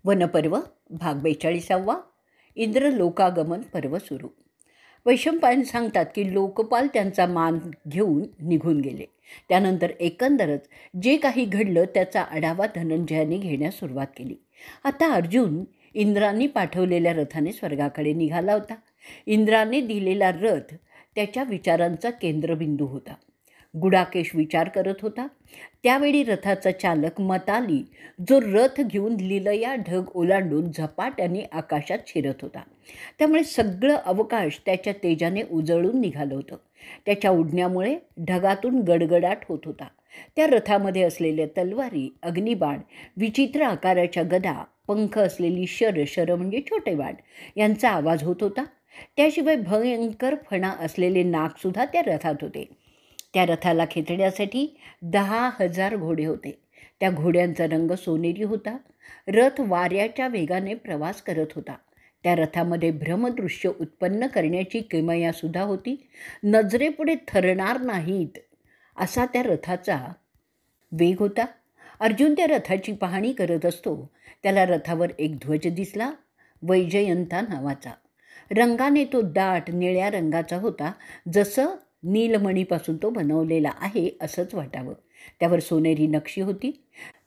वनपर्व भाग 42. इंद्र लोकागमन पर्व सुरू. वैशंपायन सांगतात की लोकपाल त्यांचा मान घेऊन निघून गेले. त्यानंतर एकंदरच जे काही घडलं त्याचा आढावा धनंजयाने घेण्यास सुरुवात केली. आता अर्जुन इंद्रांनी पाठवलेल्या रथाने स्वर्गाकडे निघाला होता. इंद्राने दिलेला रथ त्याच्या विचारांचा केंद्रबिंदू होता. गुडाकेश विचार करत होता. त्यावेळी रथाचा चालक मताली जो रथ घेऊन लिलया ढग ओलांडून झपाट्याने आकाशात शिरत होता. त्यामुळे सगळं अवकाश त्याच्या तेजाने उजळून निघालं होतं. त्याच्या उडण्यामुळे ढगातून गडगडाट होत होता. त्या रथामध्ये असलेल्या तलवारी, अग्निबाण, विचित्र आकाराच्या गदा, पंख असलेली शर म्हणजे छोटे बाण यांचा आवाज होत होता. त्याशिवाय भयंकर फणा असलेले नागसुद्धा त्या रथात होते. त्या रथाला खेचण्यासाठी 10,000 घोडे होते. त्या घोड्यांचा रंग सोनेरी होता. रथ वाऱ्याच्या वेगाने प्रवास करत होता. त्या रथामध्ये भ्रमदृश्य उत्पन्न करण्याची किमयासुद्धा होती. नजरेपुढे थरणार नाहीत असा त्या रथाचा वेग होता. अर्जुन त्या रथाची पाहणी करत असतो. त्याला रथावर एक ध्वज दिसला, वैजयंता नावाचा. रंगाने तो दाट निळ्या रंगाचा होता. जसं नीलमणीपासून तो बनवलेला आहे असंच वाटावं. त्यावर सोनेरी नक्षी होती.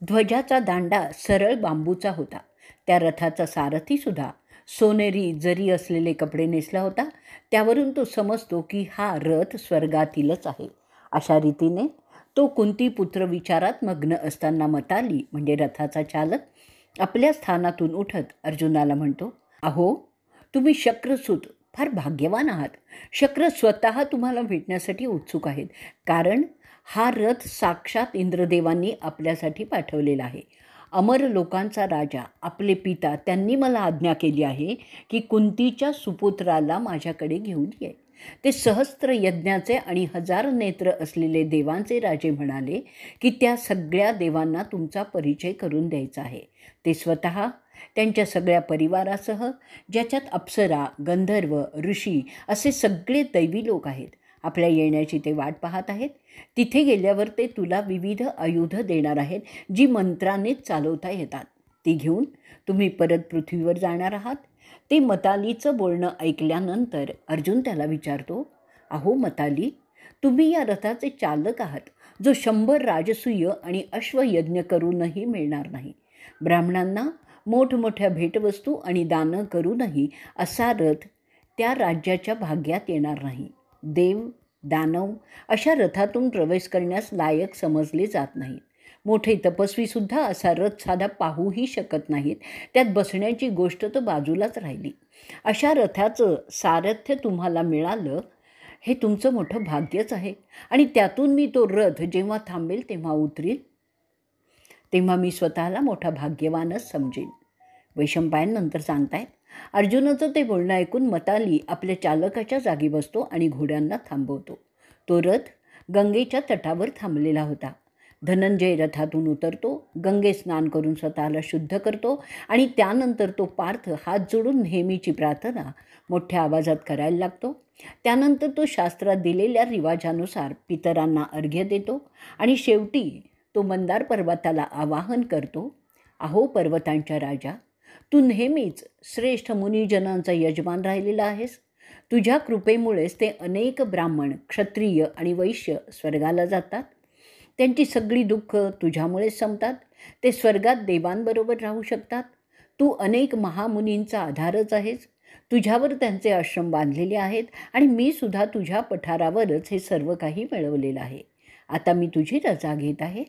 ध्वजाचा दांडा सरळ बांबूचा होता. त्या रथाचा सारथीसुद्धा सोनेरी जरी असलेले कपडे नेसला होता. त्यावरून तो समजतो की हा रथ स्वर्गातीलच आहे. अशा रीतीने तो कुंतीपुत्र विचारात मग्न असताना मताली म्हणजे रथाचा चालक आपल्या स्थानातून उठत अर्जुनाला म्हणतो, अहो तुम्ही शक्रसूत फार भाग्यवान आहात. शक्र स्वतः तुम्हाला भेटण्यासाठी उत्सुक आहेत. कारण हा रथ साक्षात इंद्रदेवांनी आपल्यासाठी पाठवलेला आहे. अमर लोकांचा राजा आपले पिता त्यांनी मला आज्ञा केली आहे की कुंतीच्या सुपुत्राला माझ्याकडे घेऊन ये. ते सहस्त्र यज्ञाचे आणि 1000 नेत्र असलेले देवांचे राजे म्हणाले की त्या सगळ्या देवांना तुमचा परिचय करून द्यायचा आहे. ते स्वतः त्यांच्या सगळ्या परिवारासह, ज्याच्यात अप्सरा, गंधर्व, ऋषी असे सगळे दैवी लोक आहेत, आपल्या येण्याची ते वाट पाहत आहेत. तिथे गेल्यावर ते तुला विविध आयुध देणार आहेत जी मंत्रानेच चालवता येतात. ती घेऊन तुम्ही परत पृथ्वीवर जाणार आहात. ते मतालीचं बोलणं ऐकल्यानंतर अर्जुन त्याला विचारतो, अहो मताली, तुम्ही या रथाचे चालक आहात जो 100 राजसूय आणि अश्वयज्ञ करूनही मिळणार नाही. ब्राह्मणांना मोठमोठ्या भेटवस्तू आणि दानं करूनही असा रथ त्या राज्याच्या भाग्यात येणार नाही. देव, दानव अशा रथातून प्रवेश करण्यास लायक समजले जात नाहीत. मोठे तपस्वीसुद्धा असा रथ साधा पाहूही शकत नाहीत. त्यात बसण्याची गोष्ट तर बाजूलाच राहिली. अशा रथाचं सारथ्य तुम्हाला मिळालं हे तुमचं मोठं भाग्यच आहे. आणि त्यातून मी तो रथ जेव्हा थांबेल तेव्हा उतरील, तेव्हा मी स्वतःला मोठा भाग्यवानच समजेन. वैशंपायन नंतर सांगतायत, अर्जुनाचं ते बोलणं ऐकून मताली आपल्या चालकाच्या जागी बसतो आणि घोड्यांना थांबवतो. तो रथ गंगेच्या तटावर थांबलेला होता. धनंजय रथातून उतरतो, गंगे स्नान करून स्वतःला शुद्ध करतो आणि त्यानंतर तो पार्थ हात जोडून नेहमीची प्रार्थना मोठ्या आवाजात करायला लागतो. त्यानंतर तो शास्त्रात दिलेल्या रिवाजानुसार पितरांना अर्घ्य देतो आणि शेवटी तो मंदार पर्वताला आवाहन करतो, अहो पर्वतांच्या राजा, तू नेहमीच श्रेष्ठ मुनिजनांचा यजमान राहिलेला आहेस. तुझ्या कृपेमुळेच ते अनेक ब्राह्मण, क्षत्रिय आणि वैश्य स्वर्गाला जातात. त्यांची सगळी दुःख तुझ्यामुळेच संपतात. ते स्वर्गात देवांबरोबर राहू शकतात. तू अनेक महामुनींचा आधारच आहेस. तुझ्यावर त्यांचे आश्रम बांधलेले आहेत आणि मी सुद्धा तुझ्या पठारावरच हे सर्व काही मिळवलेलं आहे. आता मी तुझी रजा घेत आहे.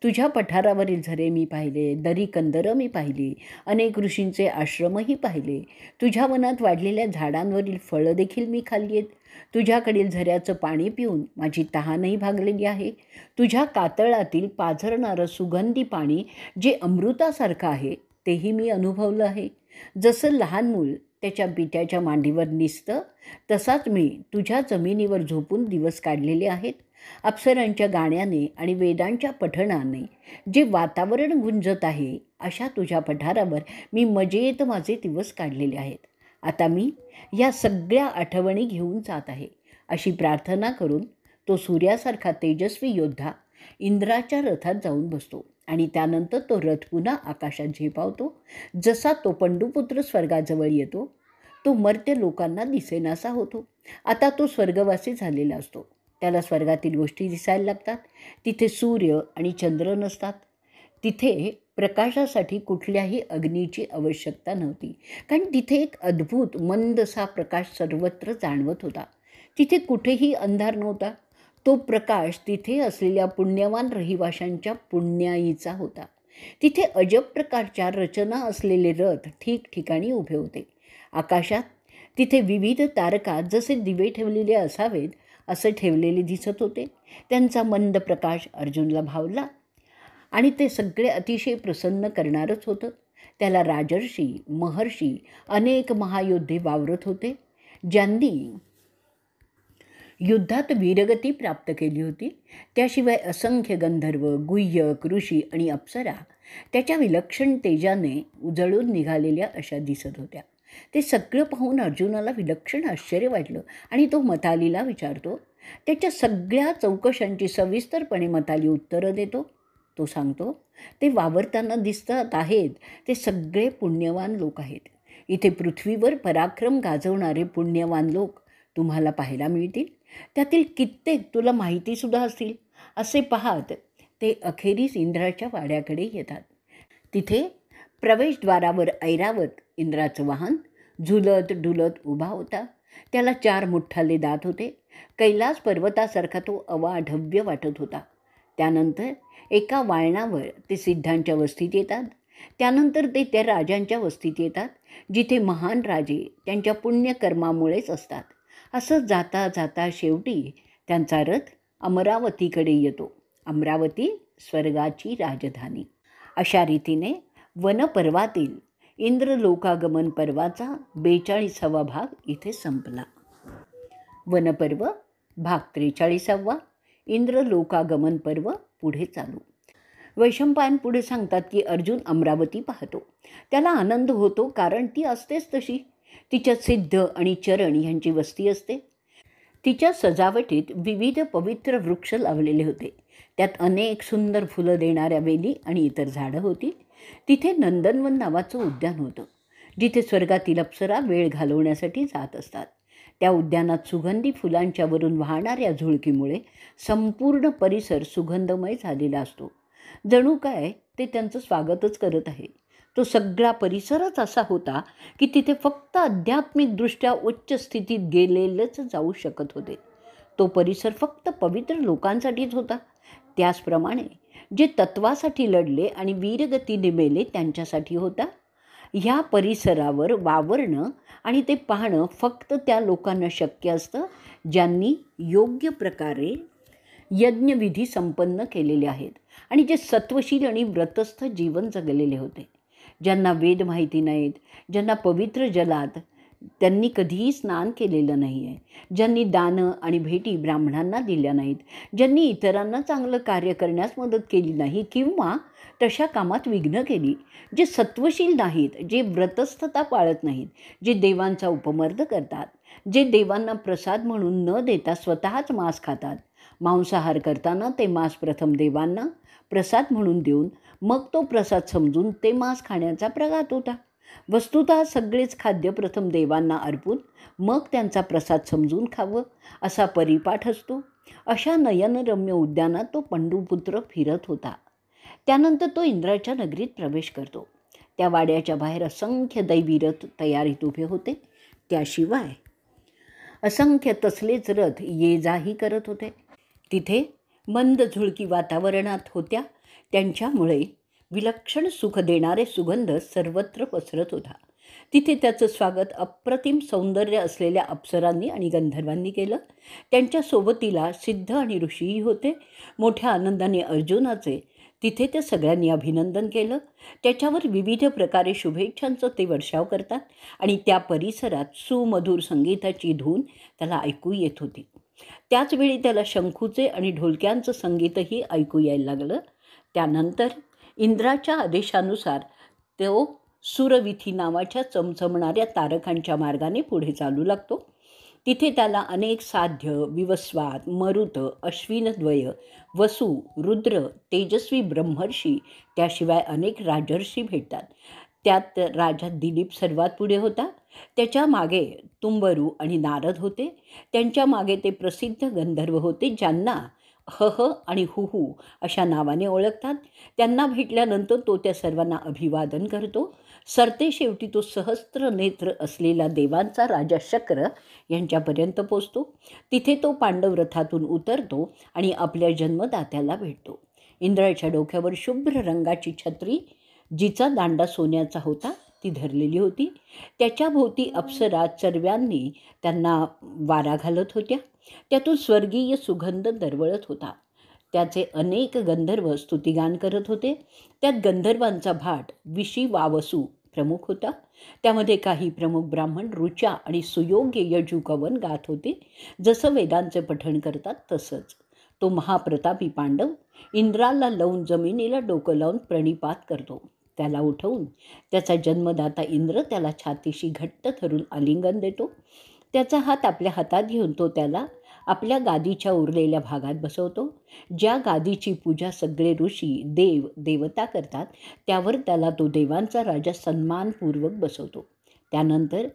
तुझ्या पठारावरील झरे मी पाहिले, दरी कंदरं मी पाहिली, अनेक ऋषींचे आश्रमही पाहिले. तुझ्या वनात वाढलेल्या झाडांवरील फळं देखील मी खाल्ली आहेत. तुझ्याकडील झऱ्याचं पाणी पिऊन माझी तहानही भागलेली आहे. तुझ्या कातळातील पाझरणारं सुगंधी पाणी जे अमृतासारखं आहे तेही मी अनुभवलं आहे. जसं लहान मूल त्याच्या पित्याच्या मांडीवर निसतं तसाच मी तुझ्या जमिनीवर झोपून दिवस काढलेले आहेत. अप्सरांच्या गाण्याने आणि वेदांच्या पठणाने जे वातावरण गुंजत आहे अशा तुझ्या पठारावर मी मजेत माझे दिवस काढलेले आहेत. आता मी या सगळ्या आठवणी घेऊन जात आहे. अशी प्रार्थना करून तो सूर्यासारखा तेजस्वी योद्धा इंद्राच्या रथात जाऊन बसतो. आणि त्यानंतर तो रथ पुन्हा आकाशात झेपावतो. जसा तो पंडुपुत्र स्वर्गाजवळ येतो तो मर्त्य लोकांना दिसेनासा होतो. आता तो स्वर्गवासी झालेला असतो. त्याला स्वर्गातील गोष्टी दिसायला लागतात. तिथे सूर्य आणि चंद्र नसतात. तिथे प्रकाशासाठी कुठल्याही अग्नीची आवश्यकता नव्हती, कारण तिथे एक अद्भुत मंदसा प्रकाश सर्वत्र जाणवत होता. तिथे कुठेही अंधार नव्हता. तो प्रकाश तिथे असलेल्या पुण्यवान रहिवाशांच्या पुण्याईचा होता. तिथे अजब प्रकारच्या रचना असलेले रथ ठिकठिकाणी उभे होते. आकाशात तिथे विविध तारका जसे दिवे ठेवलेले असावेत असे ठेवलेले दिसत होते. त्यांचा मंद प्रकाश अर्जुनला भावला आणि ते सगळे अतिशय प्रसन्न करणारच होतं. त्याला राजर्षी, महर्षी, अनेक महायोद्धे वावरत होते, ज्यांनी युद्धात वीरगती प्राप्त केली होती. त्याशिवाय असंख्य गंधर्व, गुह्यक, ऋषी आणि अप्सरा त्याच्या विलक्षण तेजाने उजळून निघालेल्या अशा दिसत होत्या. ते सगळं पाहून अर्जुनाला विलक्षण आश्चर्य वाटलं आणि तो मतालीला विचारतो. त्याच्या सगळ्या चौकशांची सविस्तरपणे मताली उत्तरं देतो. तो सांगतो, ते वावरताना दिसतात आहेत ते सगळे पुण्यवान लोक आहेत. इथे पृथ्वीवर पराक्रम गाजवणारे पुण्यवान लोक तुम्हाला पाहायला मिळतील. त्यातील कित्येक तुला माहितीसुद्धा असतील. असे पाहत ते अखेरीस इंद्राच्या वाड्याकडे येतात. तिथे प्रवेशद्वारावर ऐरावत इंद्राचं वाहन झुलत डुलत उभा होता. त्याला 4 मुठ्ठाले दात होते. कैलास पर्वतासारखा तो अवाढव्य वाटत होता. त्यानंतर एका वाळणावर ते सिद्धांच्या वस्तीत येतात. त्यानंतर ते त्या राजांच्या वस्तीत येतात जिथे महान राजे त्यांच्या पुण्यकर्मामुळेच असतात. असं जाता जाता शेवटी त्यांचा रथ अमरावतीकडे येतो. अमरावती स्वर्गाची राजधानी. अशा रीतीने वनपर्वातील इंद्रलोकागमन पर्वाचा 42वा भाग इथे संपला. वनपर्व भाग 43वा. इंद्रलोकागमन पर्व पुढे चालू. वैशंपायन पुढे सांगतात की अर्जुन अमरावती पाहतो. त्याला आनंद होतो, कारण ती असतेच तशी. तिच्यात सिद्ध आणि चरण यांची वस्ती असते. तिच्या सजावटीत विविध पवित्र वृक्ष लावलेले होते. त्यात अनेक सुंदर फुलं देणाऱ्या वेली आणि इतर झाडं होती. तिथे नंदनवन नावाचं उद्यान होतं, जिथे स्वर्गातील अप्सरा वेळ घालवण्यासाठी जात असतात. त्या उद्यानात सुगंधी फुलांच्यावरून वाहणाऱ्या झुळकीमुळे संपूर्ण परिसर सुगंधमय झालेला असतो. जणू काय ते त्यांचं स्वागतच करत आहे. तो सगळा परिसरच असा होता की तिथे फक्त आध्यात्मिकदृष्ट्या उच्च स्थितीत गेलेलेच जाऊ शकत होते. तो परिसर फक्त पवित्र लोकांसाठीच होता. त्याचप्रमाणे जे तत्वासाठी लढले आणि वीरगतीने मेले त्यांच्यासाठी होता. ह्या परिसरावर वावरणं आणि ते पाहणं फक्त त्या लोकांना शक्य असतं ज्यांनी योग्य प्रकारे यज्ञविधी संपन्न केलेले आहेत आणि जे सत्वशील आणि व्रतस्थ जीवन जगलेले होते. ज्यांना वेद माहिती नाहीत, ज्यांना पवित्र जलात त्यांनी कधीही स्नान केलेलं नाही आहे, ज्यांनी दानं आणि भेटी ब्राह्मणांना दिल्या नाहीत, ज्यांनी इतरांना चांगलं कार्य करण्यास मदत केली नाही किंवा तशा कामात विघ्न केली, जे सत्वशील नाहीत, जे व्रतस्थता पाळत नाहीत, जे देवांचा उपमर्द करतात, जे देवांना प्रसाद म्हणून न देता स्वतःच मांस खातात. मांसाहार करताना ते मांस प्रथम देवांना प्रसाद म्हणून देऊन मग तो प्रसाद समजून ते मांस खाण्याचा प्रघात होता. वस्तुतः सगळेच खाद्य प्रथम देवांना अर्पून मग त्यांचा प्रसाद समजून खावं असा परिपाठ असतो. अशा नयनरम्य उद्यानात तो पंडुपुत्र फिरत होता. त्यानंतर तो इंद्राच्या नगरीत प्रवेश करतो. त्या वाड्याच्या बाहेर असंख्य दैवी रथ तयारीत उभे होते. त्याशिवाय असंख्य तसलेच रथ ये जाही करत होते. तिथे मंद झुळकी वातावरणात होत्या. त्यांच्यामुळे विलक्षण सुख देणारे सुगंध सर्वत्र पसरत होता. तिथे त्याचं स्वागत अप्रतिम सौंदर्य असलेल्या अप्सरांनी आणि गंधर्वांनी केलं. त्यांच्या सोबतीला सिद्ध आणि ऋषीही होते. मोठ्या आनंदाने अर्जुनाचे तिथे त्या सगळ्यांनी अभिनंदन केलं. त्याच्यावर विविध प्रकारे शुभेच्छांचं ते वर्षाव करतात आणि त्या परिसरात सुमधुर संगीताची धून त्याला ऐकू येत होती. त्याचवेळी त्याला शंखूचे आणि ढोलक्यांचं संगीतही ऐकू यायला लागलं. त्यानंतर इंद्राच्या आदेशानुसार तो सुरविथी नावाच्या चमचमणाऱ्या तारकांच्या मार्गाने पुढे चालू लागतो. तिथे त्याला अनेक साध्य, विवस्वात, मरुत, अश्विनद्वय, वसु, रुद्र, तेजस्वी ब्रह्मर्षी, त्याशिवाय अनेक राजर्षी भेटतात. त्यात राजा दिलीप सर्वात पुढे होता. त्याच्या मागे तुंबरू आणि नारद होते. त्यांच्या मागे ते प्रसिद्ध गंधर्व होते, ज्यांना हह आणि हुहू अशा नावाने ओळखतात. त्यांना भेटल्यानंतर तो त्या सर्वांना अभिवादन करतो. सरते शेवटी तो सहस्त्र नेत्र असलेला देवांचा राजा शक्र यांच्यापर्यंत पोचतो. तिथे तो पांडव रथातून उतरतो आणि आपल्या जन्मदात्याला भेटतो. इंद्राच्या डोक्यावर शुभ्र रंगाची छत्री, जिचा दांडा सोन्याचा होता, ती धरलेली होती. त्याच्या भोवती अप्सरा चरव्यांनी त्यांना वारा घालत होत्या. त्यातून स्वर्गीय सुगंध दरवळत होता. त्याचे अनेक गंधर्व स्तुतिगान करत होते. त्यात गंधर्वांचा भाट विशी वावसू प्रमुख होता. त्यामध्ये काही प्रमुख ब्राह्मण ऋचा आणि सुयोग्य यजुकवन गात होते. जसं वेदांचे पठण करतात तसंच. तो महाप्रतापी पांडव इंद्राला लावून जमिनीला डोकं लावून प्रणिपात करतो. त्याला उठवून त्याचा जन्मदाता इंद्र त्याला छातीशी घट्ट धरून आलिंगन देतो. त्याचा हात आपल्या हातात घेऊन तो त्याला आपल्या गादीच्या उरलेल्या भागात बसवतो. ज्या गादीची पूजा सगळे ऋषी, देव, देवता करतात, त्यावर त्याला तो देवांचा राजा सन्मानपूर्वक बसवतो. त्यानंतर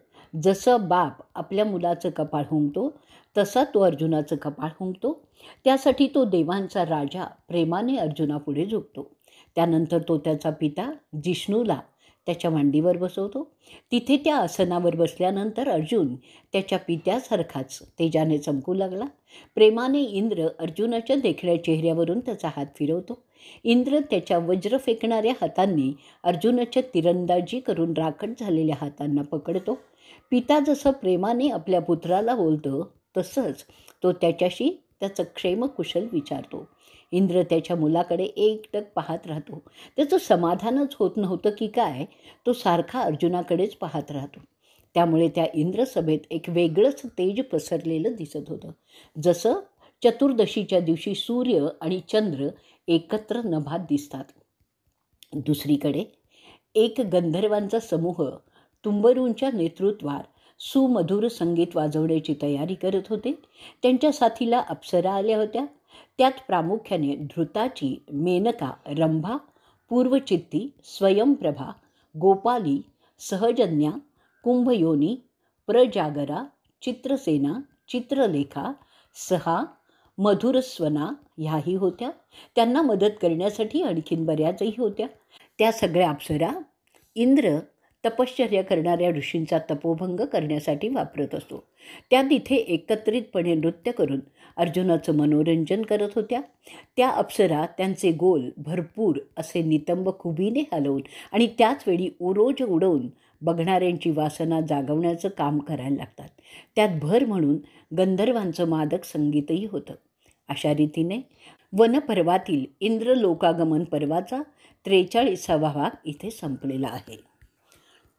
जसं बाप आपल्या मुलाचं कपाळ हुंकतो, तसा तो अर्जुनाचं कपाळ हुंकतो. त्यासाठी तो देवांचा राजा प्रेमाने अर्जुनापुढे झुकतो. त्यानंतर तो त्याचा पिता जिष्णूला त्याच्या मांडीवर बसवतो. तिथे त्या आसनावर बसल्यानंतर अर्जुन त्याच्या पित्यासारखाच तेजाने चमकू लागला. प्रेमाने इंद्र अर्जुनाच्या देखण्या चेहऱ्यावरून त्याचा हात फिरवतो. इंद्र त्याच्या वज्र फेकणाऱ्या हातांनी अर्जुनाच्या तिरंदाजी करून राखट झालेल्या हातांना पकडतो. पिता जसं प्रेमाने आपल्या पुत्राला बोलतो, तसंच तो त्याच्याशी त्याचं क्षेमकुशल विचारतो. इंद्र त्याच्या मुलाकडे एकटक पाहत राहतो. त्याचं समाधानच होत नव्हतं की काय, तो सारखा अर्जुनाकडेच पाहत राहतो. त्यामुळे त्या इंद्रसभेत एक वेगळंच तेज पसरलेलं दिसत होतं. जसं चतुर्दशीच्या दिवशी सूर्य आणि चंद्र एकत्र नभात दिसतात. दुसरीकडे एक गंधर्वांचा समूह तुंबरूंच्या नेतृत्वात सुमधुर संगीत वाजवण्याची तयारी करत होते. त्यांच्या साथीला अप्सरा आल्या होत्या. त्यात प्रामुख्याने धृताची, मेनका, रंभा, पूर्वचित्ती, स्वयंप्रभा, गोपाली, सहजन्या, कुंभयोनी, प्रजागरा, चित्रसेना, चित्रलेखा, सहा, मधुरस्वना ह्याही होत्या. त्यांना मदत करण्यासाठी आणखीन बऱ्याचही होत्या. त्या सगळ्या अप्सरा इंद्र तपश्चर्या करणाऱ्या ऋषींचा तपोभंग करण्यासाठी वापरत असतो. त्या तिथे एकत्रितपणे नृत्य करून अर्जुनाचं मनोरंजन करत होत्या. त्या अप्सरा त्यांचे गोल भरपूर असे नितंब खुबीने हलवून आणि त्याचवेळी उरोज उडवून बघणाऱ्यांची वासना जागवण्याचं काम करायला लागतात. त्यात भर म्हणून गंधर्वांचं मादक संगीतही होतं. अशा रीतीने वनपर्वातील इंद्रलोकागमन पर्वाचा 43वा भाग इथे संपलेला आहे.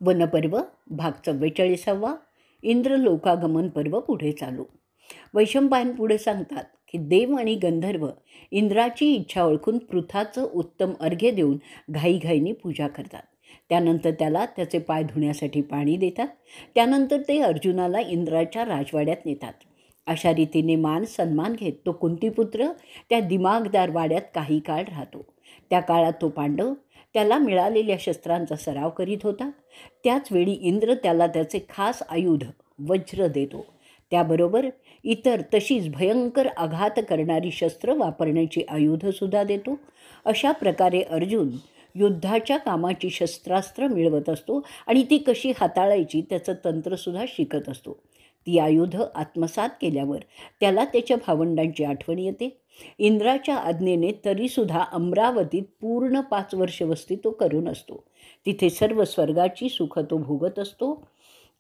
वनपर्व भाग 44वा, इंद्रलोकागमन पर्व पुढे चालू. वैशंपायन पुढे सांगतात की देव आणि गंधर्व इंद्राची इच्छा ओळखून पृथाचं उत्तम अर्घ्य देऊन घाईघाईने पूजा करतात. त्यानंतर त्याला त्याचे पाय धुण्यासाठी पाणी देतात. त्यानंतर ते अर्जुनाला इंद्राच्या राजवाड्यात नेतात. अशा रीतीने मान सन्मान घेत तो कुंतीपुत्र त्या दिमागदार वाड्यात काही काळ राहतो. त्या काळात तो पांडव त्याला मिळालेल्या शस्त्रांचा सराव करीत होता. त्याचवेळी इंद्र त्याला त्याचे खास आयुध वज्र देतो. त्याबरोबर इतर तशीच भयंकर आघात करणारी शस्त्र वापरण्याची आयुधंसुद्धा देतो. अशा प्रकारे अर्जुन युद्धाच्या कामाची शस्त्रास्त्र मिळवत असतो आणि ती कशी हाताळायची त्याचं तंत्रसुद्धा शिकत असतो. ती आयुधं आत्मसात केल्यावर त्याला त्याच्या भावंडांची आठवण येते. इंद्राच्या आज्ञेने तरीसुद्धा अमरावतीत पूर्ण 5 वर्ष वस्ती तो करून असतो. तिथे सर्व स्वर्गाची सुख तो भोगत असतो.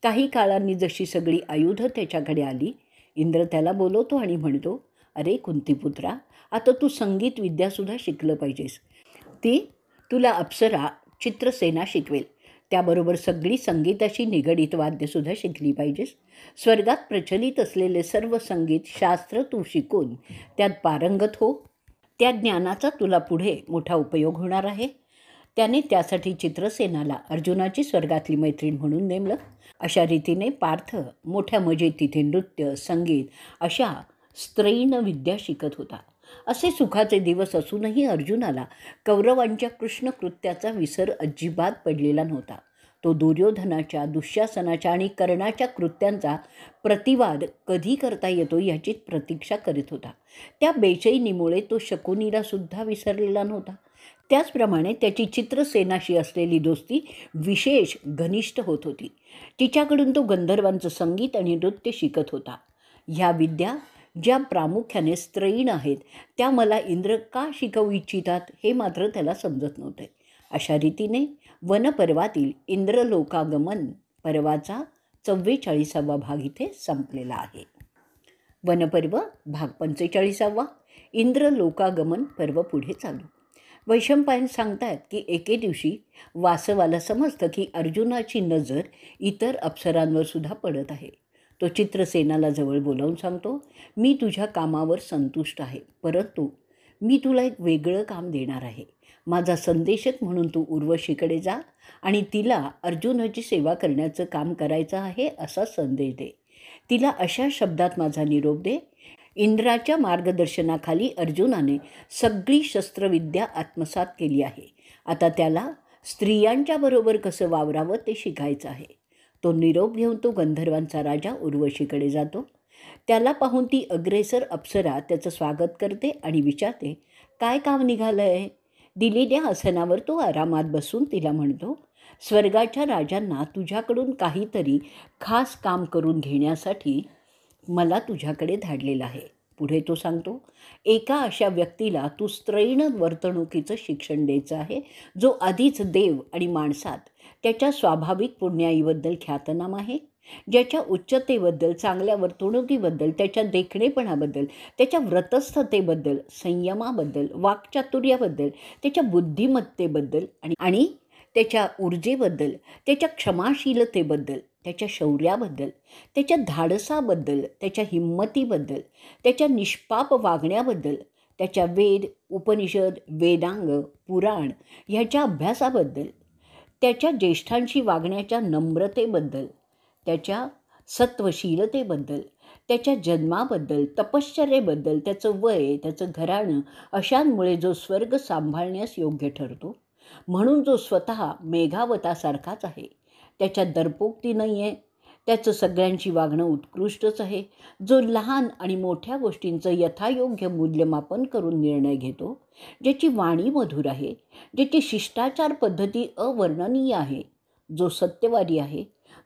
काही काळांनी जशी सगळी आयुधं त्याच्याकडे आली, इंद्र त्याला बोलवतो आणि म्हणतो, अरे कुंतीपुत्रा, आता तू संगीत विद्यासुद्धा शिकलं पाहिजेस. ती तुला अप्सरा चित्रसेना शिकवेल. त्याबरोबर सगळी संगीताशी निगडीत वाद्यसुद्धा शिकली पाहिजेस. स्वर्गात प्रचलित असलेले सर्व संगीत शास्त्र तू शिकून त्यात पारंगत हो. त्या ज्ञानाचा तुला पुढे मोठा उपयोग होणार आहे. त्याने त्यासाठी चित्रसेनाला अर्जुनाची स्वर्गातली मैत्रीण म्हणून नेमलं. अशा रीतीने पार्थ मोठ्या मजेत तिथे नृत्य, संगीत अशा स्त्रैण विद्या शिकत होता. असे सुखाचे दिवस असूनही अर्जुनाला कौरवांच्या कृष्णकृत्याचा विसर अजिबात पडलेला नव्हता. तो दुर्योधनाच्या, दुःशासनाच्या आणि कर्णाच्या कृत्यांचा प्रतिवाद कधी करता येतो याचीच प्रतीक्षा करीत होता. त्या बेचैनीमुळे तो शकुनीलासुद्धा विसरलेला नव्हता. त्याचप्रमाणे त्याची चित्रसेनाशी असलेली दोस्ती विशेष घनिष्ठ होत होती. तिच्याकडून तो गंधर्वांचं संगीत आणि नृत्य शिकत होता. ह्या विद्या ज्या प्रामुख्याने स्त्रैण आहेत त्या मला इंद्र का शिकवू इच्छितात हे मात्र त्याला समजत नव्हते. अशा रीतीने वनपर्वातील इंद्रलोकागमन पर्वाचा 44वा भाग इथे संपलेला आहे. वनपर्व भाग 45वा इंद्रलोकागमन पर्व पुढे चालू. वैशंपायन सांगतात की एके दिवशी वासवाला समजतं की अर्जुनाची नजर इतर अप्सरांवर सुद्धा पडत आहे. तो चित्रसेनाला जवळ बोलावून सांगतो, मी तुझ्या कामावर संतुष्ट आहे, परंतु मी तुला एक वेगळं काम देणार आहे. माझा संदेशक म्हणून तू उर्वशीकडे जा आणि तिला अर्जुनाची सेवा करण्याचं काम करायचं आहे असा संदेश दे. तिला अशा शब्दात माझा निरोप दे, इंद्राच्या मार्गदर्शनाखाली अर्जुनाने सगळी शस्त्रविद्या आत्मसात केली आहे. आता त्याला स्त्रियांच्या बरोबर कसं वावरावं ते शिकायचं आहे. तो निरोप घेऊन तो गंधर्वांचा राजा उर्वशीकडे जातो. त्याला पाहून ती अग्रेसर अप्सरा त्याचं स्वागत करते आणि विचारते, काय काम निघालं आहे? दिलेल्या आसनावर तो आरामात बसून तिला म्हणतो, स्वर्गाच्या राजांना तुझ्याकडून काहीतरी खास काम करून घेण्यासाठी मला तुझ्याकडे धाडलेलं आहे. पुढे तो सांगतो, एका अशा व्यक्तीला तू स्त्रैण वर्तणुकीचं शिक्षण द्यायचं आहे, जो आधीच देव आणि माणसात त्याच्या स्वाभाविक पुण्याईबद्दल ख्यातनाम आहे, ज्याच्या उच्चतेबद्दल, चांगल्या वर्तणुकीबद्दल, त्याच्या देखणेपणाबद्दल, त्याच्या व्रतस्थतेबद्दल, संयमाबद्दल, वाक्चातुर्याबद्दल, त्याच्या बुद्धिमत्तेबद्दल आणि त्याच्या ऊर्जेबद्दल, त्याच्या क्षमाशीलतेबद्दल, त्याच्या शौर्याबद्दल, त्याच्या धाडसाबद्दल, त्याच्या हिंमतीबद्दल, त्याच्या निष्पाप वागण्याबद्दल, त्याच्या वेद, उपनिषद, वेदांग, पुराण ह्याच्या अभ्यासाबद्दल, त्याच्या ज्येष्ठांशी वागण्याच्या नम्रतेबद्दल, त्याच्या सत्वशीलतेबद्दल, त्याच्या जन्माबद्दल, तपश्चर्येबद्दल, त्याचं वय, त्याचं घराणं अशांमुळे जो स्वर्ग सांभाळण्यास योग्य ठरतो, म्हणून जो स्वतः मेघावतासारखाच आहे, त्याच्यात दर्पोक्ती नाही आहे, त्याचं सगळ्यांची वागणं उत्कृष्टच आहे, जो लहान आणि मोठ्या गोष्टींचं यथायोग्य मूल्यमापन करून निर्णय घेतो, ज्याची वाणी मधुर आहे, ज्याची शिष्टाचार पद्धती अवर्णनीय आहे, जो सत्यवादी आहे,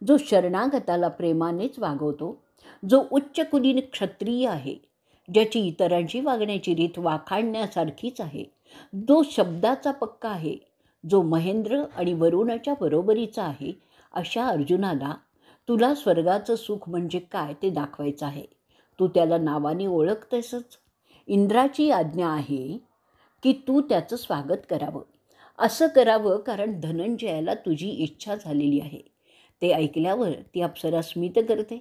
जो शरणागताला प्रेमानेच वागवतो, जो उच्चकुलीन क्षत्रिय आहे, ज्याची इतरांची वागण्याची रीत वाखाणण्यासारखीच आहे, जो शब्दाचा पक्का आहे, जो महेंद्र आणि वरुणाच्या बरोबरीचा आहे, अशा अर्जुनाला तुला स्वर्गाचं सुख म्हणजे काय ते दाखवायचं आहे. तू त्याला नावाने ओळखतेसच. इंद्राची आज्ञा आहे की तू त्याचं स्वागत करावं. असं करावं कारण धनंजयाला तुझी इच्छा झालेली आहे. ते ऐकल्यावर ती अप्सरा स्मित करते.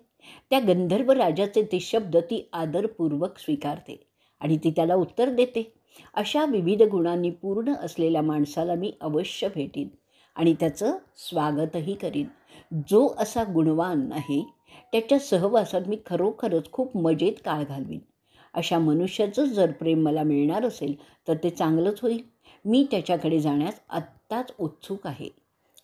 त्या गंधर्व राजाचे ते शब्द ती आदरपूर्वक स्वीकारते आणि ती त्याला उत्तर देते, अशा विविध गुणांनी पूर्ण असलेल्या माणसाला मी अवश्य भेटीन आणि त्याचं स्वागतही करीन. जो असा गुणवान आहे त्याच्या सहवासात मी खरोखरच खूप मजेत काळ घालवीन. अशा मनुष्याचं जर प्रेम मला मिळणार असेल तर ते चांगलंच होईल. मी त्याच्याकडे जाण्यास आत्ताच उत्सुक आहे.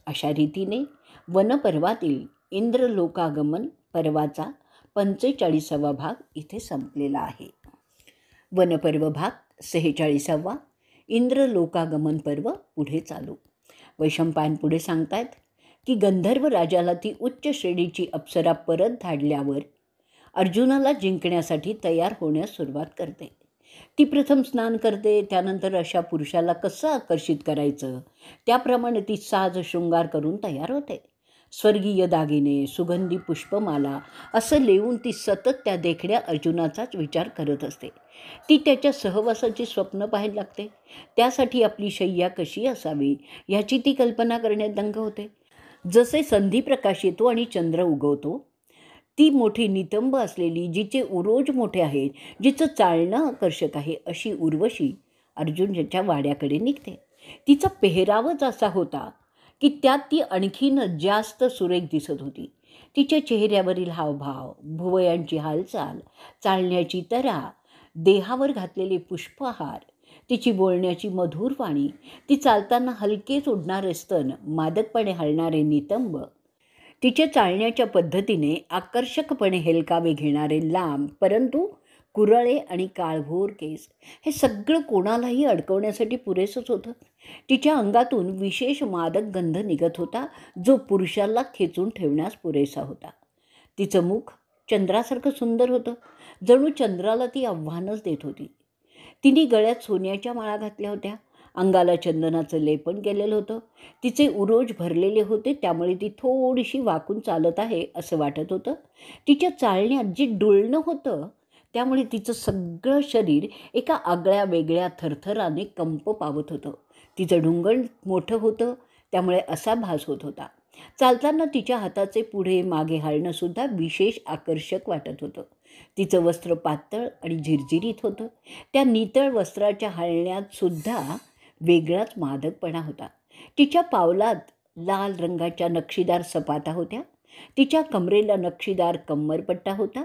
अशा रीतीने वनपर्वातील इंद्रलोकागमन पर्वाचा 45वा भाग इथे संपलेला आहे. वनपर्व भाग 46वा इंद्रलोकागमन पर्व पुढे चालू. वैशंपायन पुढे सांगतायत की गंधर्व राजाला ती उच्च श्रेणीची अप्सरा परत धाडल्यावर अर्जुनाला जिंकण्यासाठी तयार होण्यास सुरुवात करते. ती प्रथम स्नान करते, त्यानंतर अशा पुरुषाला कसं आकर्षित करायचं त्याप्रमाणे ती साज शृंगार करून तयार होते. स्वर्गीय दागिने, सुगंधी पुष्पमाला असं लिहून ती सतत त्या देखण्या अर्जुनाचाच विचार करत असते. ती त्याच्या सहवासाची स्वप्न पाहायला लागते. त्यासाठी आपली शय्या कशी असावी ह्याची ती कल्पना करण्यात दंग होते. जसे संधिप्रकाश येतो आणि चंद्र उगवतो, ती मोठी नितंब असलेली, जिचे उरोज मोठे आहेत, जिचं चालणं आकर्षक आहे, अशी उर्वशी अर्जुनाच्या वाड्याकडे निघते. तिचा पेहरावच असा होता की त्यात ती आणखीनच जास्त सुरेख दिसत होती. तिच्या चेहऱ्यावरील हावभाव, भुवयांची हालचाल, चालण्याची तऱ्हा, देहावर घातलेले पुष्पहार, तिची बोलण्याची मधुर वाणी, ती चालताना हलकेच उडणारे स्तन, मादकपणे हलणारे नितंब, तिच्या चालण्याच्या पद्धतीने आकर्षकपणे हेलकावे घेणारे लांब परंतु कुरळे आणि काळभोर केस, हे सगळं कोणालाही अडकवण्यासाठी पुरेसंच होतं. तिच्या अंगातून विशेष मादक गंध निघत होता, जो पुरुषाला खेचून ठेवण्यास पुरेसा होता. तिचं मुख चंद्रासारखं सुंदर होतं, जणू चंद्राला ती आव्हानच देत होती. तिने गळ्यात सोन्याच्या माळा घातल्या होत्या, अंगाला चंदनाचं लेपन केलेलं होतं. तिचे उरोज भरलेले होते, त्यामुळे ती थोडीशी वाकून चालत आहे असं वाटत होतं. तिच्या चालण्यात जे डुलणं होतं त्यामुळे तिचं सगळं शरीर एका आगळ्या वेगळ्या थरथराने कंप पावत होतं. तिचं ढुंगण मोठं होतं, त्यामुळे असा भास होत होता. चालताना तिच्या हाताचे पुढे मागे हलणंसुद्धा विशेष आकर्षक वाटत होतं. तिचं वस्त्र पातळ आणि झिरझिरीत होतं. त्या नितळ वस्त्राच्या हलण्यातसुद्धा वेगळाच मादकपणा होता. तिच्या पावलात लाल रंगाच्या नक्षीदार सपाटा होत्या. तिच्या कमरेला नक्षीदार कंबरपट्टा होता.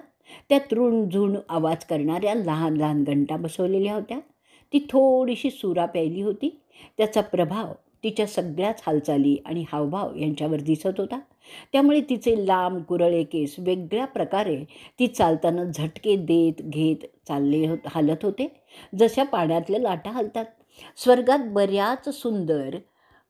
त्यात रुणझुण आवाज करणाऱ्या लहान लहान घंटा बसवलेल्या होत्या. ती थोडीशी सुरा प्यायली होती. त्याचा प्रभाव तिच्या सगळ्याच हालचाली आणि हावभाव यांच्यावर दिसत होता. त्यामुळे तिचे लांब कुरळे केस वेगळ्या प्रकारे ती चालताना झटके देत घेत हालत होते, जशा पाण्यातल्या लाटा हलतात. स्वर्गात बऱ्याच सुंदर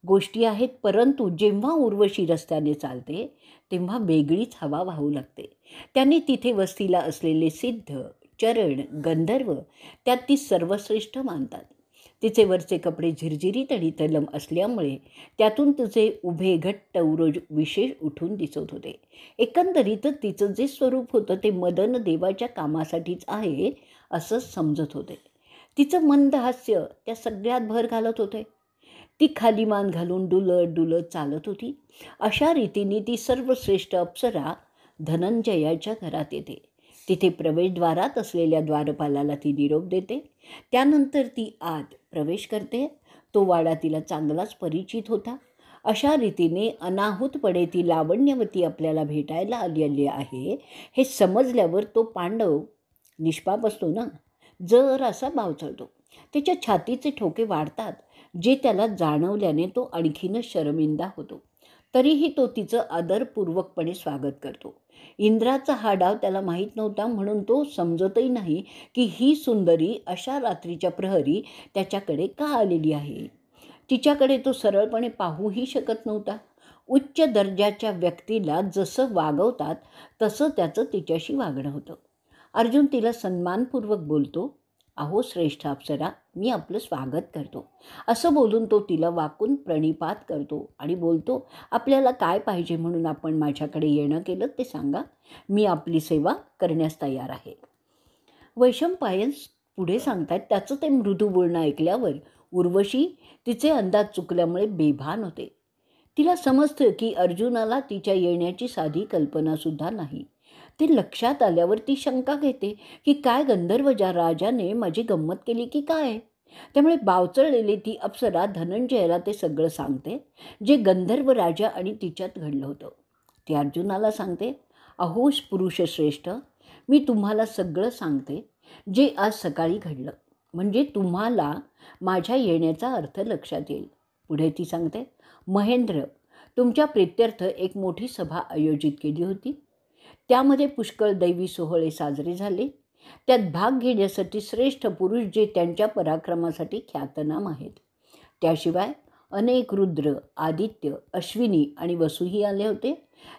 गोष्टी आहेत, परंतु जेव्हा उर्वशी रस्त्याने चालते तेव्हा वेगळीच हवा वाहू लागते. त्यांनी तिथे वस्तीला असलेले सिद्ध, चरण, गंधर्व त्यात ती सर्वश्रेष्ठ मानतात. तिचे वरचे कपडे झिरझिरीत आणि तलम असल्यामुळे त्यातून तिचे उभे घट्ट उरोज विशेष उठून दिसत होते. एकंदरीतच तिचं जे स्वरूप होतं ते मदन देवाच्या कामासाठीच आहे असं समजत होते. तिचं मंद हास्य त्या सगळ्यात भर घालत होते. ती खाली मान घालून डुलत डुलत चालत होती. अशा रीतीने ती सर्वश्रेष्ठ अप्सरा धनंजयाच्या घरात येते. तिथे प्रवेशद्वारात असलेल्या द्वारपालाला ती निरोप देते. त्यानंतर ती आत प्रवेश करते. तो वाडा तिला चांगलाच परिचित होता. अशा रीतीने अनाहूतपणे ती लावण्यवती आपल्याला भेटायला आलेली आहे हे समजल्यावर तो पांडव निष्पाप असतो ना, जर असा बावचळतो. त्याच्या छातीचे ठोके वाढतात, जे त्याला जाणवल्याने तो आणखीनच शरमिंदा होतो. तरीही तो तिचं आदरपूर्वकपणे स्वागत करतो. इंद्राचा हा डाव त्याला माहीत नव्हता, म्हणून तो समजतही नाही की ही सुंदरी अशा रात्रीच्या प्रहरी त्याच्याकडे का आलेली आहे. तिच्याकडे तो सरळपणे पाहूही शकत नव्हता. उच्च दर्जाच्या व्यक्तीला जसं वागवतात तसं त्याचं तिच्याशी वागणं होतं. अर्जुन तिला सन्मानपूर्वक बोलतो, अहो श्रेष्ठ अप्सरा, मी आपलं स्वागत करतो. असं बोलून तो तिला वाकून प्रणिपात करतो आणि बोलतो, आपल्याला काय पाहिजे म्हणून आपण माझ्याकडे येणं केलं ते सांगा. मी आपली सेवा करण्यास तयार आहे. वैशंपायन पुढे सांगतात, त्याचं ते मृदू बोलणं ऐकल्यावर उर्वशी तिचे अंदाज चुकल्यामुळे बेभान होते. तिला समजतं की अर्जुनाला तिच्या येण्याची साधी कल्पनासुद्धा नाही. ते लक्षात आल्यावर ती शंका घेते की काय गंधर्व राजाने माझी गंमत केली की काय. त्यामुळे बावचळलेली ती अप्सरा धनंजयाला ते सगळं सांगते, जे गंधर्व राजा आणि तिच्यात घडलं होतं. ती अर्जुनाला सांगते, अहो पुरुषश्रेष्ठ, मी तुम्हाला सगळं सांगते जे आज सकाळी घडलं, म्हणजे तुम्हाला माझ्या येण्याचा अर्थ लक्षात येईल. पुढे ती सांगते, महेंद्र, तुमच्या प्रीत्यर्थ एक मोठी सभा आयोजित केली होती. त्यामध्ये पुष्कळ दैवी सोहळे साजरे झाले. त्यात भाग घेण्यासाठी श्रेष्ठ पुरुष जे त्यांच्या पराक्रमासाठी ख्यातनाम आहेत. त्याशिवाय अनेक रुद्र, आदित्य, अश्विनी आणि वसूही आले होते.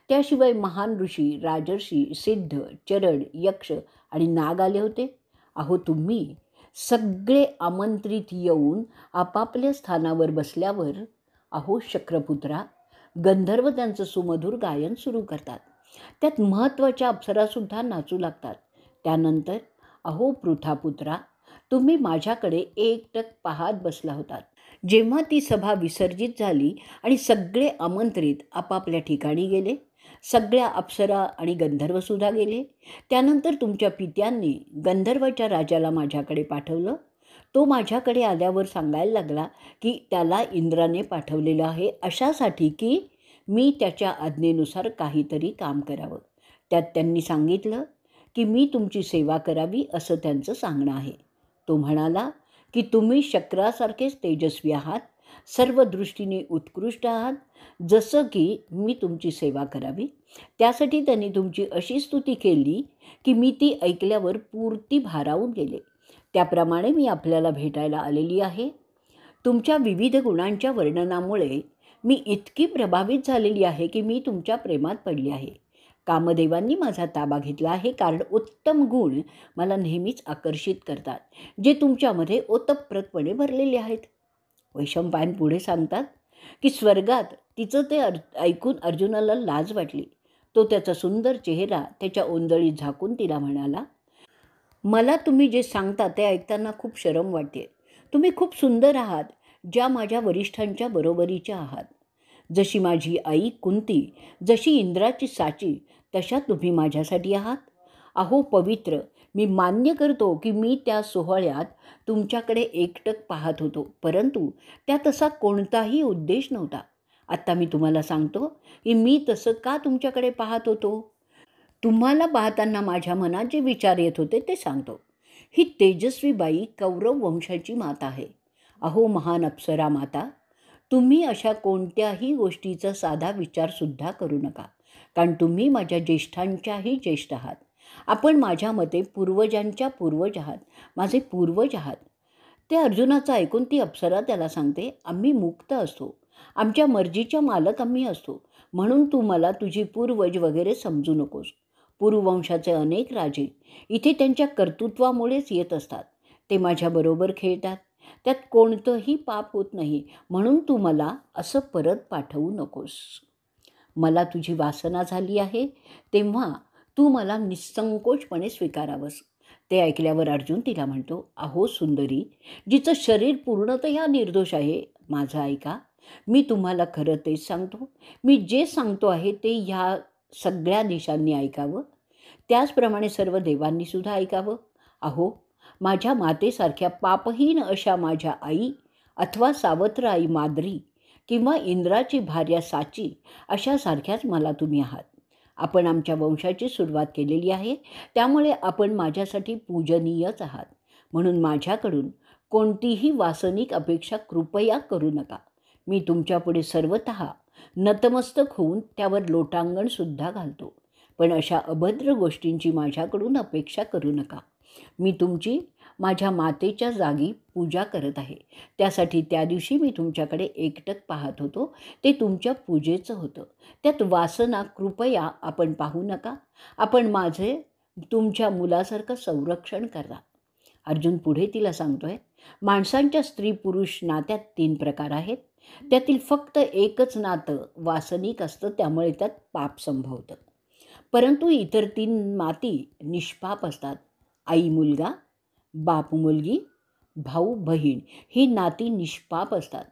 त्याशिवाय महान ऋषी, राजर्षी, सिद्ध, चरण, यक्ष आणि नाग आले होते. अहो तुम्ही सगळे आमंत्रित येऊन आपापल्या स्थानावर बसल्यावर अहो शक्रपुत्रा, गंधर्व त्यांचं सुमधुर गायन सुरू करतात. त्यात महत्त्वाच्या अप्सरासुद्धा नाचू लागतात. त्यानंतर अहो पृथापुत्रा, तुम्ही माझ्याकडे एकटक पाहत बसला होतात. जेव्हा ती सभा विसर्जित झाली आणि सगळे आमंत्रित आपापल्या ठिकाणी गेले, सगळ्या अप्सरा आणि गंधर्वसुद्धा गेले, त्यानंतर तुमच्या पित्यांनी गंधर्वाच्या राजाला माझ्याकडे पाठवलं. तो माझ्याकडे आल्यावर सांगायला लागला की त्याला इंद्राने पाठवलेलं आहे अशासाठी की मी त्याच्या आज्ञेनुसार काहीतरी काम करावं. त्यात त्यांनी सांगितलं की मी तुमची सेवा करावी असं त्यांचं सांगणं आहे. तो म्हणाला की तुम्ही शक्रासारखेच तेजस्वी आहात, सर्व दृष्टीने उत्कृष्ट आहात, जसं की मी तुमची सेवा करावी. त्यासाठी त्यांनी तुमची अशी स्तुती केली की मी ती ऐकल्यावर पुरती भारावून गेले. त्याप्रमाणे मी आपल्याला भेटायला आलेली आहे. तुमच्या विविध गुणांच्या वर्णनामुळे मी इतकी प्रभावित झालेली आहे की मी तुमच्या प्रेमात पडली आहे. कामदेवांनी माझा ताबा घेतला आहे, कारण उत्तम गुण मला नेहमीच आकर्षित करतात, जे तुमच्यामध्ये ओतप्रोतपणे भरलेले आहेत. वैशंपायन पुढे सांगतात की स्वर्गात तिचं ते ऐकून अर्जुनाला लाज वाटली. तो त्याचा सुंदर चेहरा त्याच्या ओंजळीत झाकून तिला म्हणाला, मला तुम्ही जे सांगता ते ऐकताना खूप शरम वाटते. तुम्ही खूप सुंदर आहात, ज्या माझ्या वरिष्ठांच्या बरोबरीच्या आहात. जशी माझी आई कुंती, जशी इंद्राची साची, तशा तुम्ही माझ्यासाठी आहात. अहो पवित्र, मी मान्य करतो की मी त्या सोहळ्यात तुमच्याकडे एकटक पाहत होतो, परंतु त्यात तसा कोणताही उद्देश नव्हता. आत्ता मी तुम्हाला सांगतो की मी तसं का तुमच्याकडे पाहत होतो. तुम्हाला पाहताना माझ्या मनात जे विचार येत होते ते सांगतो. ही तेजस्वी बाई कौरव वंशाची माता आहे. अहो महान अप्सरा माता, तुम्ही अशा कोणत्याही गोष्टीचा साधा विचारसुद्धा करू नका, कारण तुम्ही माझ्या ज्येष्ठांच्याही ज्येष्ठ आहात. आपण माझ्या मते पूर्वजांच्या पूर्वज आहात, माझे पूर्वज आहात. ते अर्जुनाचं ऐकून ती अप्सरा त्याला सांगते, आम्ही मुक्त असतो, आमच्या मर्जीच्या मालक आम्ही असतो, म्हणून तू मला तुझी पूर्वज वगैरे समजू नकोस. पूर्ववंशाचे अनेक राजे इथे त्यांच्या कर्तृत्वामुळेच येत असतात. ते माझ्याबरोबर खेळतात, त्यात कोणतंही पाप होत नाही, म्हणून तू मला असं परत पाठवू नकोस. मला तुझी वासना झाली आहे, तेव्हा तू मला निसंकोचपणे स्वीकारावंस. ते ऐकल्यावर अर्जुन तिला म्हणतो, अहो सुंदरी, जिचं शरीर पूर्णतः निर्दोष आहे, माझं ऐका. मी तुम्हाला खरं तेच सांगतो. मी जे सांगतो आहे ते ह्या सगळ्या देशांनी ऐकावं, त्याचप्रमाणे सर्व देवांनीसुद्धा ऐकावं. अहो, माझ्या मातेसारख्या पापहीन अशा माझ्या आई अथवा सावत्र आई माद्री किंवा इंद्राची भार्या साची अशासारख्याच मला तुम्ही आहात. आपण आमच्या वंशाची सुरुवात केलेली आहे, त्यामुळे आपण माझ्यासाठी पूजनीयच आहात. म्हणून माझ्याकडून कोणतीही वासनिक अपेक्षा कृपया करू नका. मी तुमच्यापुढे सर्वतः नतमस्तक होऊन त्यावर लोटांगणसुद्धा घालतो, पण अशा अभद्र गोष्टींची माझ्याकडून अपेक्षा करू नका. मी तुमची माझ्या मातेच्या जागी पूजा करत आहे. त्यासाठी त्या दिवशी मी तुमच्याकडे एकटक पाहत होतो, ते तुमच्या पूजेचं होतं. त्यात वासना कृपया आपण पाहू नका. आपण माझे तुमच्या मुलासारखं संरक्षण करा. अर्जुन पुढे तिला सांगतोय, माणसांच्या स्त्री पुरुष नात्यात 3 प्रकार आहेत. त्यातील फक्त एकच नातं वासनिक असतं, त्यामुळे त्यात पाप संभवतं. परंतु इतर 3 नाती निष्पाप असतात. आई मुलगा, बाप मुलगी, भाऊ बहीण ही नाती निष्पाप असतात.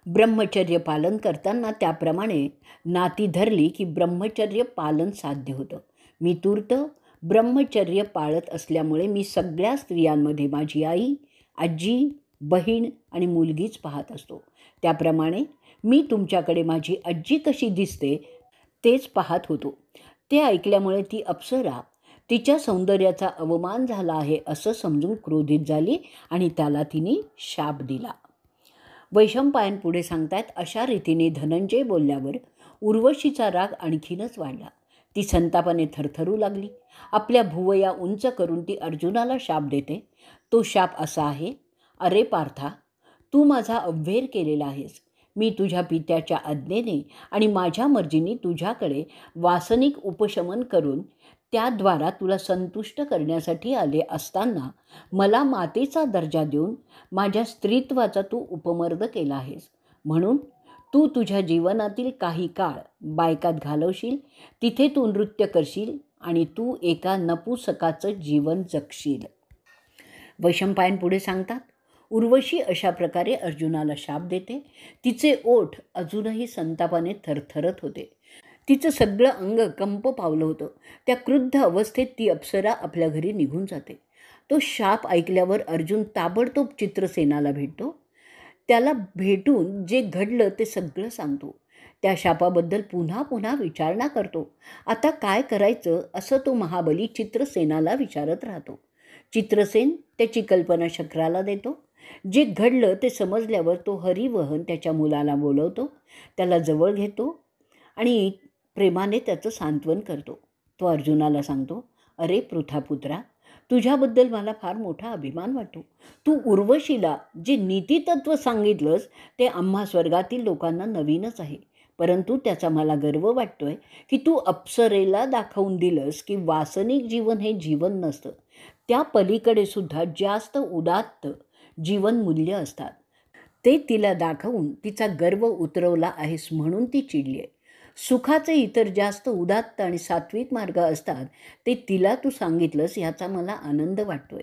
ब्रह्मचर्य पालन करताना त्याप्रमाणे नाती धरली की ब्रह्मचर्य पालन साध्य होतं. मी तूर्त ब्रह्मचर्य पाळत असल्यामुळे मी सगळ्या स्त्रियांमध्ये माझी आई, आजी, बहीण आणि मुलगीच पाहत असतो. त्याप्रमाणे मी तुमच्याकडे माझी आजी कशी दिसते तेच पाहत होतो. ते ऐकल्यामुळे ती अप्सरा तिच्या सौंदर्याचा अवमान झाला आहे असं समजून क्रोधित झाली आणि त्याला तिने शाप दिला. वैशंपायन पुढे सांगतात, अशा रीतीने धनंजय बोलल्यावर उर्वशीचा राग आणखीनच वाढला. ती संतापाने थरथरू लागली. आपल्या भुवया उंच करून ती अर्जुनाला शाप देते. तो शाप असा आहे, अरे पार्था, तू माझा अव्हेर केलेला आहेस. मी तुझ्या पित्याच्या आज्ञेने आणि माझ्या मर्जीने तुझ्याकडे वासनिक उपशमन करून त्याद्वारा तुला संतुष्ट करण्यासाठी आले असताना मला मातेचा दर्जा देऊन माझ्या स्त्रीत्वाचा तू उपमर्द केला आहेस. म्हणून तू तुझ्या जीवनातील काही काळ बायकात घालवशील, तिथे तू नृत्य करशील आणि तू एका नपुसकाचं जीवन जगशील. वैशंपायन पुढे सांगतात, उर्वशी अशा प्रकारे अर्जुनाला शाप देते. तिचे ओठ अजूनही संतापाने थरथरत होते. तिचं सगळं अंग कंप पावलं होतं. त्या क्रुद्ध अवस्थेत ती अप्सरा आपल्या घरी निघून जाते. तो शाप ऐकल्यावर अर्जुन ताबडतोब चित्रसेनाला भेटतो. त्याला भेटून जे घडलं ते सगळं सांगतो. त्या शापाबद्दल पुन्हा पुन्हा विचारणा करतो. आता काय करायचं असं तो महाबली चित्रसेनाला विचारत राहतो. चित्रसेन त्याची कल्पना शक्राला देतो. जे घडलं ते समजल्यावर तो हरिवहन त्याच्या मुलाला बोलवतो, त्याला जवळ घेतो आणि प्रेमाने त्याचं सांत्वन करतो. तो अर्जुनाला सांगतो, अरे पृथापुत्रा, तुझ्याबद्दल मला फार मोठा अभिमान वाटतो. तू उर्वशीला जे नीतितत्व सांगितलंस ते आम्हा स्वर्गातील लोकांना नवीनच आहे. परंतु त्याचा मला गर्व वाटतोय की तू अप्सरेला दाखवून दिलंस की वासनिक जीवन हे जीवन नसतं. त्या पलीकडे सुद्धा जास्त उदात्त जीवनमूल्य असतात. ते तिला दाखवून तिचा गर्व उतरवला आहेस म्हणून ती चिडली आहे. सुखाचे इतर जास्त उदात्त आणि सात्विक मार्ग असतात, ते तिला तू सांगितलंस याचा मला आनंद वाटतोय.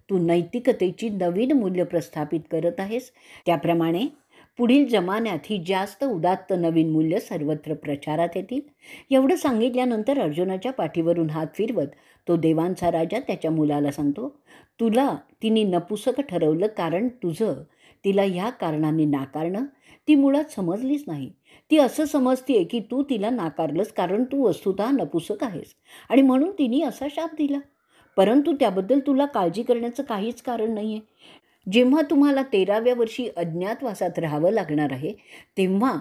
तू नैतिकतेची नवीन मूल्य प्रस्थापित करत आहेस. त्याप्रमाणे पुढील जमान्यात ही जास्त उदात्त नवीन मूल्य सर्वत्र प्रचारात येतील. एवढं सांगितल्यानंतर अर्जुनाच्या पाठीवरून हात फिरवत तो देवांचा राजा त्याच्या मुलाला सांगतो, तुला तिने नपुसक ठरवलं कारण तुझं तिला ह्या कारणाने नाकारणं ती मुळात समजलीच नाही. ती असं समजते की तू तिला नाकारलंस कारण तू वस्तुतः नपुसक आहेस आणि म्हणून तिने असा शाप दिला. परंतु त्याबद्दल तुला काळजी करण्याचं काहीच कारण नाही आहे. जेव्हा तुम्हाला 13व्या वर्षी अज्ञातवासात राहावं लागणार आहे तेव्हा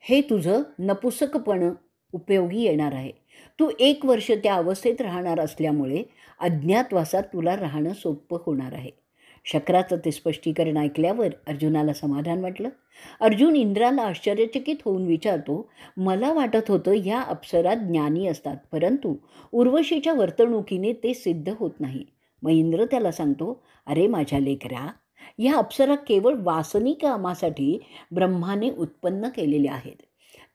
हे तुझं नपुसकपण उपयोगी येणार आहे. तू 1 वर्ष त्या अवस्थेत राहणार असल्यामुळे अज्ञातवासात तुला राहणं सोपं होणार आहे. शक्राचं ते स्पष्टीकरण ऐकल्यावर अर्जुनाला समाधान वाटलं. अर्जुन इंद्राला आश्चर्यचकित होऊन विचारतो, मला वाटत होतं ह्या अप्सरा ज्ञानी असतात, परंतु उर्वशीच्या वर्तणुकीने ते सिद्ध होत नाही. मग इंद्र त्याला सांगतो, अरे माझ्या लेकरा, ह्या अप्सरा केवळ वासनिक कामासाठी ब्रह्माने उत्पन्न केलेल्या आहेत.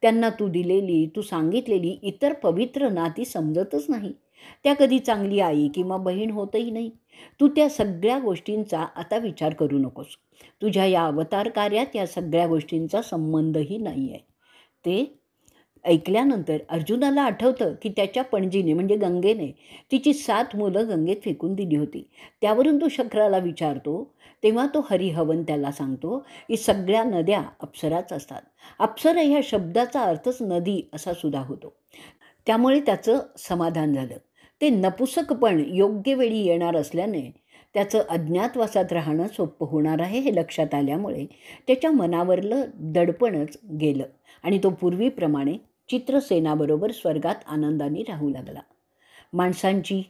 त्यांना तू दिलेली, तू सांगितलेली इतर पवित्र नाती समजतच नाही. त्या कधी चांगली आई किंवा बहीण होतही नाही. तू त्या सगळ्या गोष्टींचा आता विचार करू नकोस. तुझ्या या अवतार कार्यात या सगळ्या गोष्टींचा संबंधही नाही आहे. ते ऐकल्यानंतर अर्जुनाला आठवतं की त्याच्या पणजीने म्हणजे गंगेने तिची 7 मुलं गंगेत फेकून दिली होती. त्यावरून तो शक्राला विचारतो. तेव्हा तो हरिहवन त्याला सांगतो की सगळ्या नद्या अप्सराच असतात. अप्सरा ह्या शब्दाचा अर्थच नदी असा सुद्धा होतो. त्यामुळे त्याचं समाधान झालं. ते नपुसकपण योग्य वेळी येणार असल्याने त्याचं अज्ञातवासात राहणं सोपं होणार आहे हे लक्षात आल्यामुळे त्याच्या मनावरलं दडपणच गेलं आणि तो पूर्वीप्रमाणे चित्रसेनाबरोबर स्वर्गात आनंदाने राहू लागला. माणसांची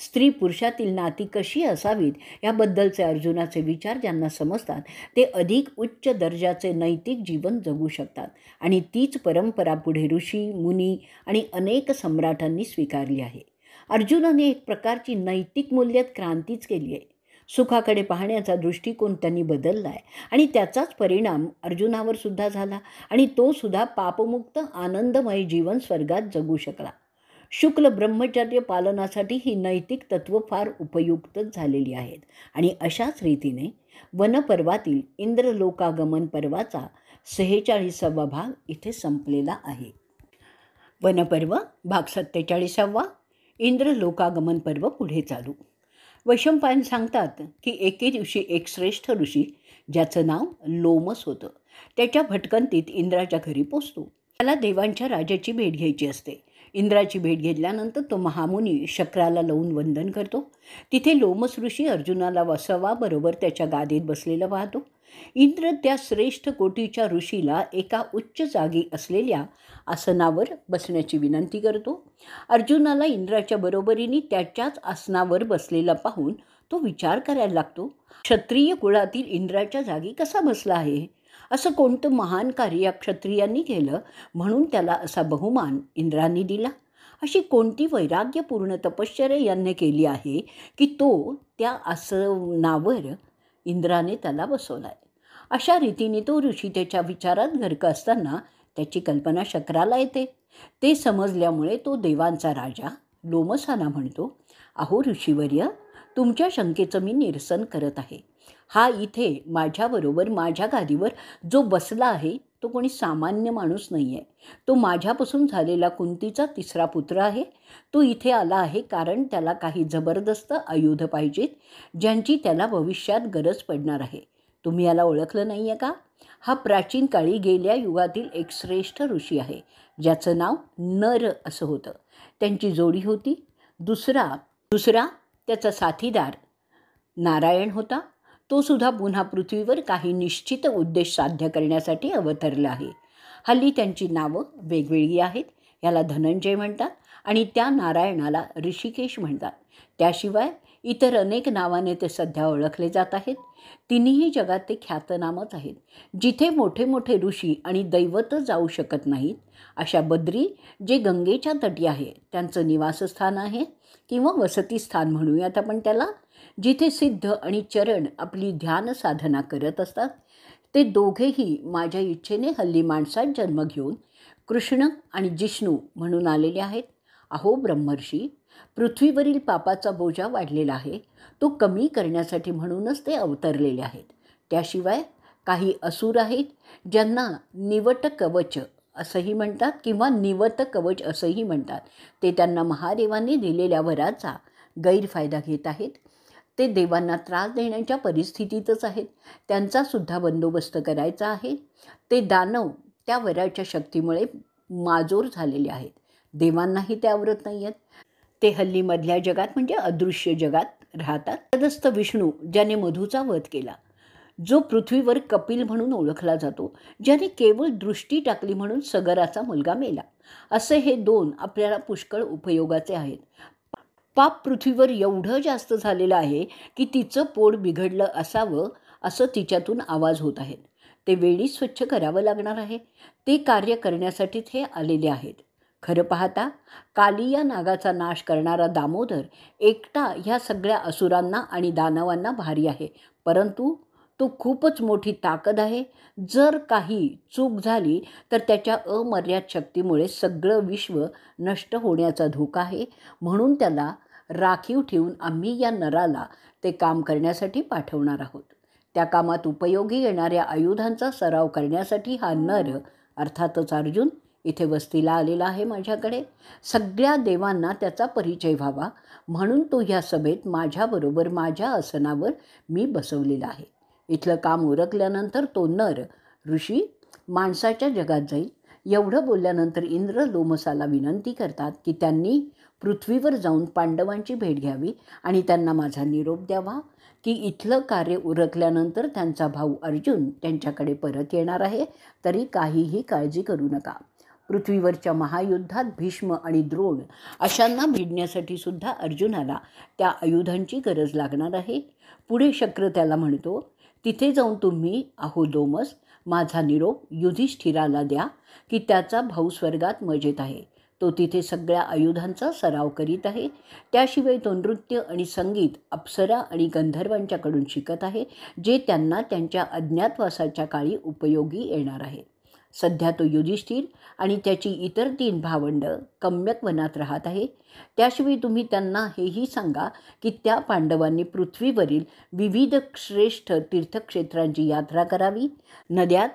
स्त्री पुरुषातील नाती कशी असावीत याबद्दलचे अर्जुनाचे विचार ज्यांना समजतात ते अधिक उच्च दर्जाचे नैतिक जीवन जगू शकतात आणि तीच परंपरा पुढे ऋषी, मुनी आणि अनेक सम्राटांनी स्वीकारली आहे. अर्जुनाने एक प्रकारची नैतिक मूल्यात क्रांतीच केली आहे. सुखाकडे पाहण्याचा दृष्टिकोन त्यांनी बदलला आहे आणि त्याचाच परिणाम अर्जुनावर सुद्धा झाला आणि तो सुद्धा पापमुक्त आनंदमय जीवन स्वर्गात जगू शकला. शुक्ल ब्रह्मचर्य पालनासाठी ही नैतिक तत्त्व फार उपयुक्तच झालेली आहेत आणि अशाच रीतीने वनपर्वातील इंद्रलोकागमन पर्वाचा 46वा भाग इथे संपलेला आहे. वनपर्व भाग 47वा इंद्रलोकागमन पर्व पुढे चालू. वैशंपायन सांगतात की एके दिवशी एक श्रेष्ठ ऋषी ज्याचं नाव लोमस होतं त्याच्या भटकंतीत इंद्राच्या घरी पोचतो. त्याला देवांच्या राजाची भेट घ्यायची असते. इंद्राची भेट घेतल्यानंतर तो महामुनी शक्राला लावून वंदन करतो. तिथे लोमस ऋषी अर्जुनाला वसवाबरोबर त्याच्या गादीत बसलेलं पाहतो. इंद्र त्या श्रेष्ठ कोटीच्या ऋषीला एका उच्च जागी असलेल्या आसनावर बसण्याची विनंती करतो. अर्जुनाला इंद्राच्या बरोबरीने त्याच्याच आसनावर बसलेला पाहून तो विचार करायला लागतो, क्षत्रिय कुळातील इंद्राच्या जागी कसा बसला आहे? असं कोणतं महान कार्य या क्षत्रियांनी केलं म्हणून त्याला असा बहुमान इंद्रांनी दिला? अशी कोणती वैराग्यपूर्ण तपश्चर्या यांनी केली आहे की तो त्या आसनावर इंद्राने त्याला बसवला आहे? अशा रीतीने तो ऋषी त्याच्या विचारात गर्क असताना त्याची कल्पना शक्राला येते. ते समजल्यामुळे तो देवांचा राजा लोमसाना म्हणतो, अहो ऋषीवर्य, तुमच्या शंकेचं मी निरसन करत आहे. हा इथे माझ्याबरोबर माझ्या गादीवर जो बसला आहे तो कोणी सामान्य माणूस नाही आहे. तो माझ्यापासून झालेला कुंतीचा तिसरा पुत्र आहे. तो इथे आला आहे कारण त्याला काही जबरदस्त आयुध पाहिजेत, ज्यांची त्याला भविष्यात गरज पडणार आहे. तुम्ही याला ओळखलं नाही आहे का? हा प्राचीन काळी गेल्या युगातील एक श्रेष्ठ ऋषी आहे, ज्याचं नाव नर असं होतं. त्यांची जोडी होती. दुसरा दुसरा त्याचा साथीदार नारायण होता. तो सुद्धा पुन्हा पृथ्वीवर काही निश्चित उद्देश साध्य करण्यासाठी अवतरला आहे. हल्ली त्यांची नावं वेगवेगळी आहेत. याला धनंजय म्हणतात आणि त्या नारायणाला ऋषिकेश म्हणतात. त्याशिवाय इतर अनेक नावाने ते सध्या ओळखले जात आहेत. तिन्ही जगात ते ख्यातनामच आहेत. जिथे मोठे मोठे ऋषी आणि दैवत जाऊ शकत नाहीत, अशा बद्री, जे गंगेच्या तटी आहे, त्यांचं निवासस्थान आहे किंवा वसतिस्थान म्हणूयात आपण त्याला. जिथे सिद्ध आणि चरण आपली ध्यान साधना करत असतात, ते दोघेही माझ्या इच्छेने हल्ली माणसात जन्म घेऊन कृष्ण आणि जिष्णू म्हणून आलेले आहेत. अहो ब्रह्मर्षी, पृथ्वीवरील पापाचा बोजा वाढलेला आहे, तो कमी करण्यासाठी म्हणूनच ते अवतरलेले आहेत. त्याशिवाय काही असुर आहेत, ज्यांना निवट कवच असंही म्हणतात किंवा निवत कवच असंही म्हणतात. ते त्यांना महादेवांनी दिलेल्या वराचा गैरफायदा घेत आहेत. ते देवांना त्रास देण्याच्या परिस्थितीतच आहेत. त्यांचासुद्धा बंदोबस्त करायचा आहे. ते दानव त्या वराच्या शक्तीमुळे माजोर झालेले आहेत. देवांनाही ते आवरत नाही आहेत. ते हल्ली मधल्या जगात म्हणजे अदृश्य जगात राहतात. तदस्त विष्णू, ज्याने मधूचा वध केला, जो पृथ्वीवर कपिल म्हणून ओळखला जातो, ज्याने केवळ दृष्टी टाकली म्हणून सगराचा मुलगा मेला, असे हे दोन आपल्याला पुष्कळ उपयोगाचे आहेत. पाप पृथ्वीवर एवढं जास्त झालेलं आहे की तिचं पोट बिघडलं असावं असं तिच्यातून आवाज होत आहेत. ते वेळी स्वच्छ करावं लागणार आहे. ते कार्य करण्यासाठीच हे आलेले आहेत. खरं पाहता काली या नागाचा नाश करणारा दामोदर एकटा ह्या सगळ्या असुरांना आणि दानवांना भारी आहे, परंतु तो खूपच मोठी ताकद आहे. जर काही चूक झाली तर त्याच्या अमर्याद शक्तीमुळे सगळं विश्व नष्ट होण्याचा धोका आहे. म्हणून त्याला राखीव ठेवून आम्ही या नराला ते काम करण्यासाठी पाठवणार आहोत. त्या कामात उपयोगी येणाऱ्या आयुधांचा सराव करण्यासाठी हा नर, अर्थातच अर्जुन, इथे वस्तीला आलेला आहे माझ्याकडे. सगळ्या देवांना त्याचा परिचय व्हावा म्हणून तो ह्या सभेत माझ्याबरोबर माझ्या आसनावर मी बसवलेला आहे. इथलं काम उरकल्यानंतर तो नर ऋषी माणसाच्या जगात जाईल. एवढं बोलल्यानंतर इंद्र लोमसाला विनंती करतात की त्यांनी पृथ्वीवर जाऊन पांडवांची भेट घ्यावी आणि त्यांना माझा निरोप द्यावा की इथलं कार्य उरकल्यानंतर त्यांचा भाऊ अर्जुन त्यांच्याकडे परत येणार आहे. तरी काहीही काळजी करू नका. पृथ्वीवरच्या महायुद्धात भीष्म आणि द्रोण अशांना भिडण्यासाठी सुद्धा अर्जुनाला त्या आयुधांची गरज लागणार आहे. पुढे शक्र त्याला म्हणतो, तिथे जाऊन तुम्ही अहो लोमस माझा निरोप युधिष्ठिराला द्या की त्याचा भाऊ स्वर्गात मजेत आहे. तो तिथे सगळ्या आयुधांचा सराव करीत आहे. त्याशिवाय तो नृत्य आणि संगीत अप्सरा आणि गंधर्वांच्याकडून शिकत आहे, जे त्यांना त्यांच्या अज्ञातवासाच्या काळी उपयोगी येणार आहे. सध्या तो युधिष्ठिर आणि त्याची इतर 3 भावंडं कम्यक वनात राहत आहे. त्याशिवाय तुम्ही त्यांना हेही सांगा की त्या पांडवांनी पृथ्वीवरील विविध श्रेष्ठ तीर्थक्षेत्रांची यात्रा करावी, नद्यात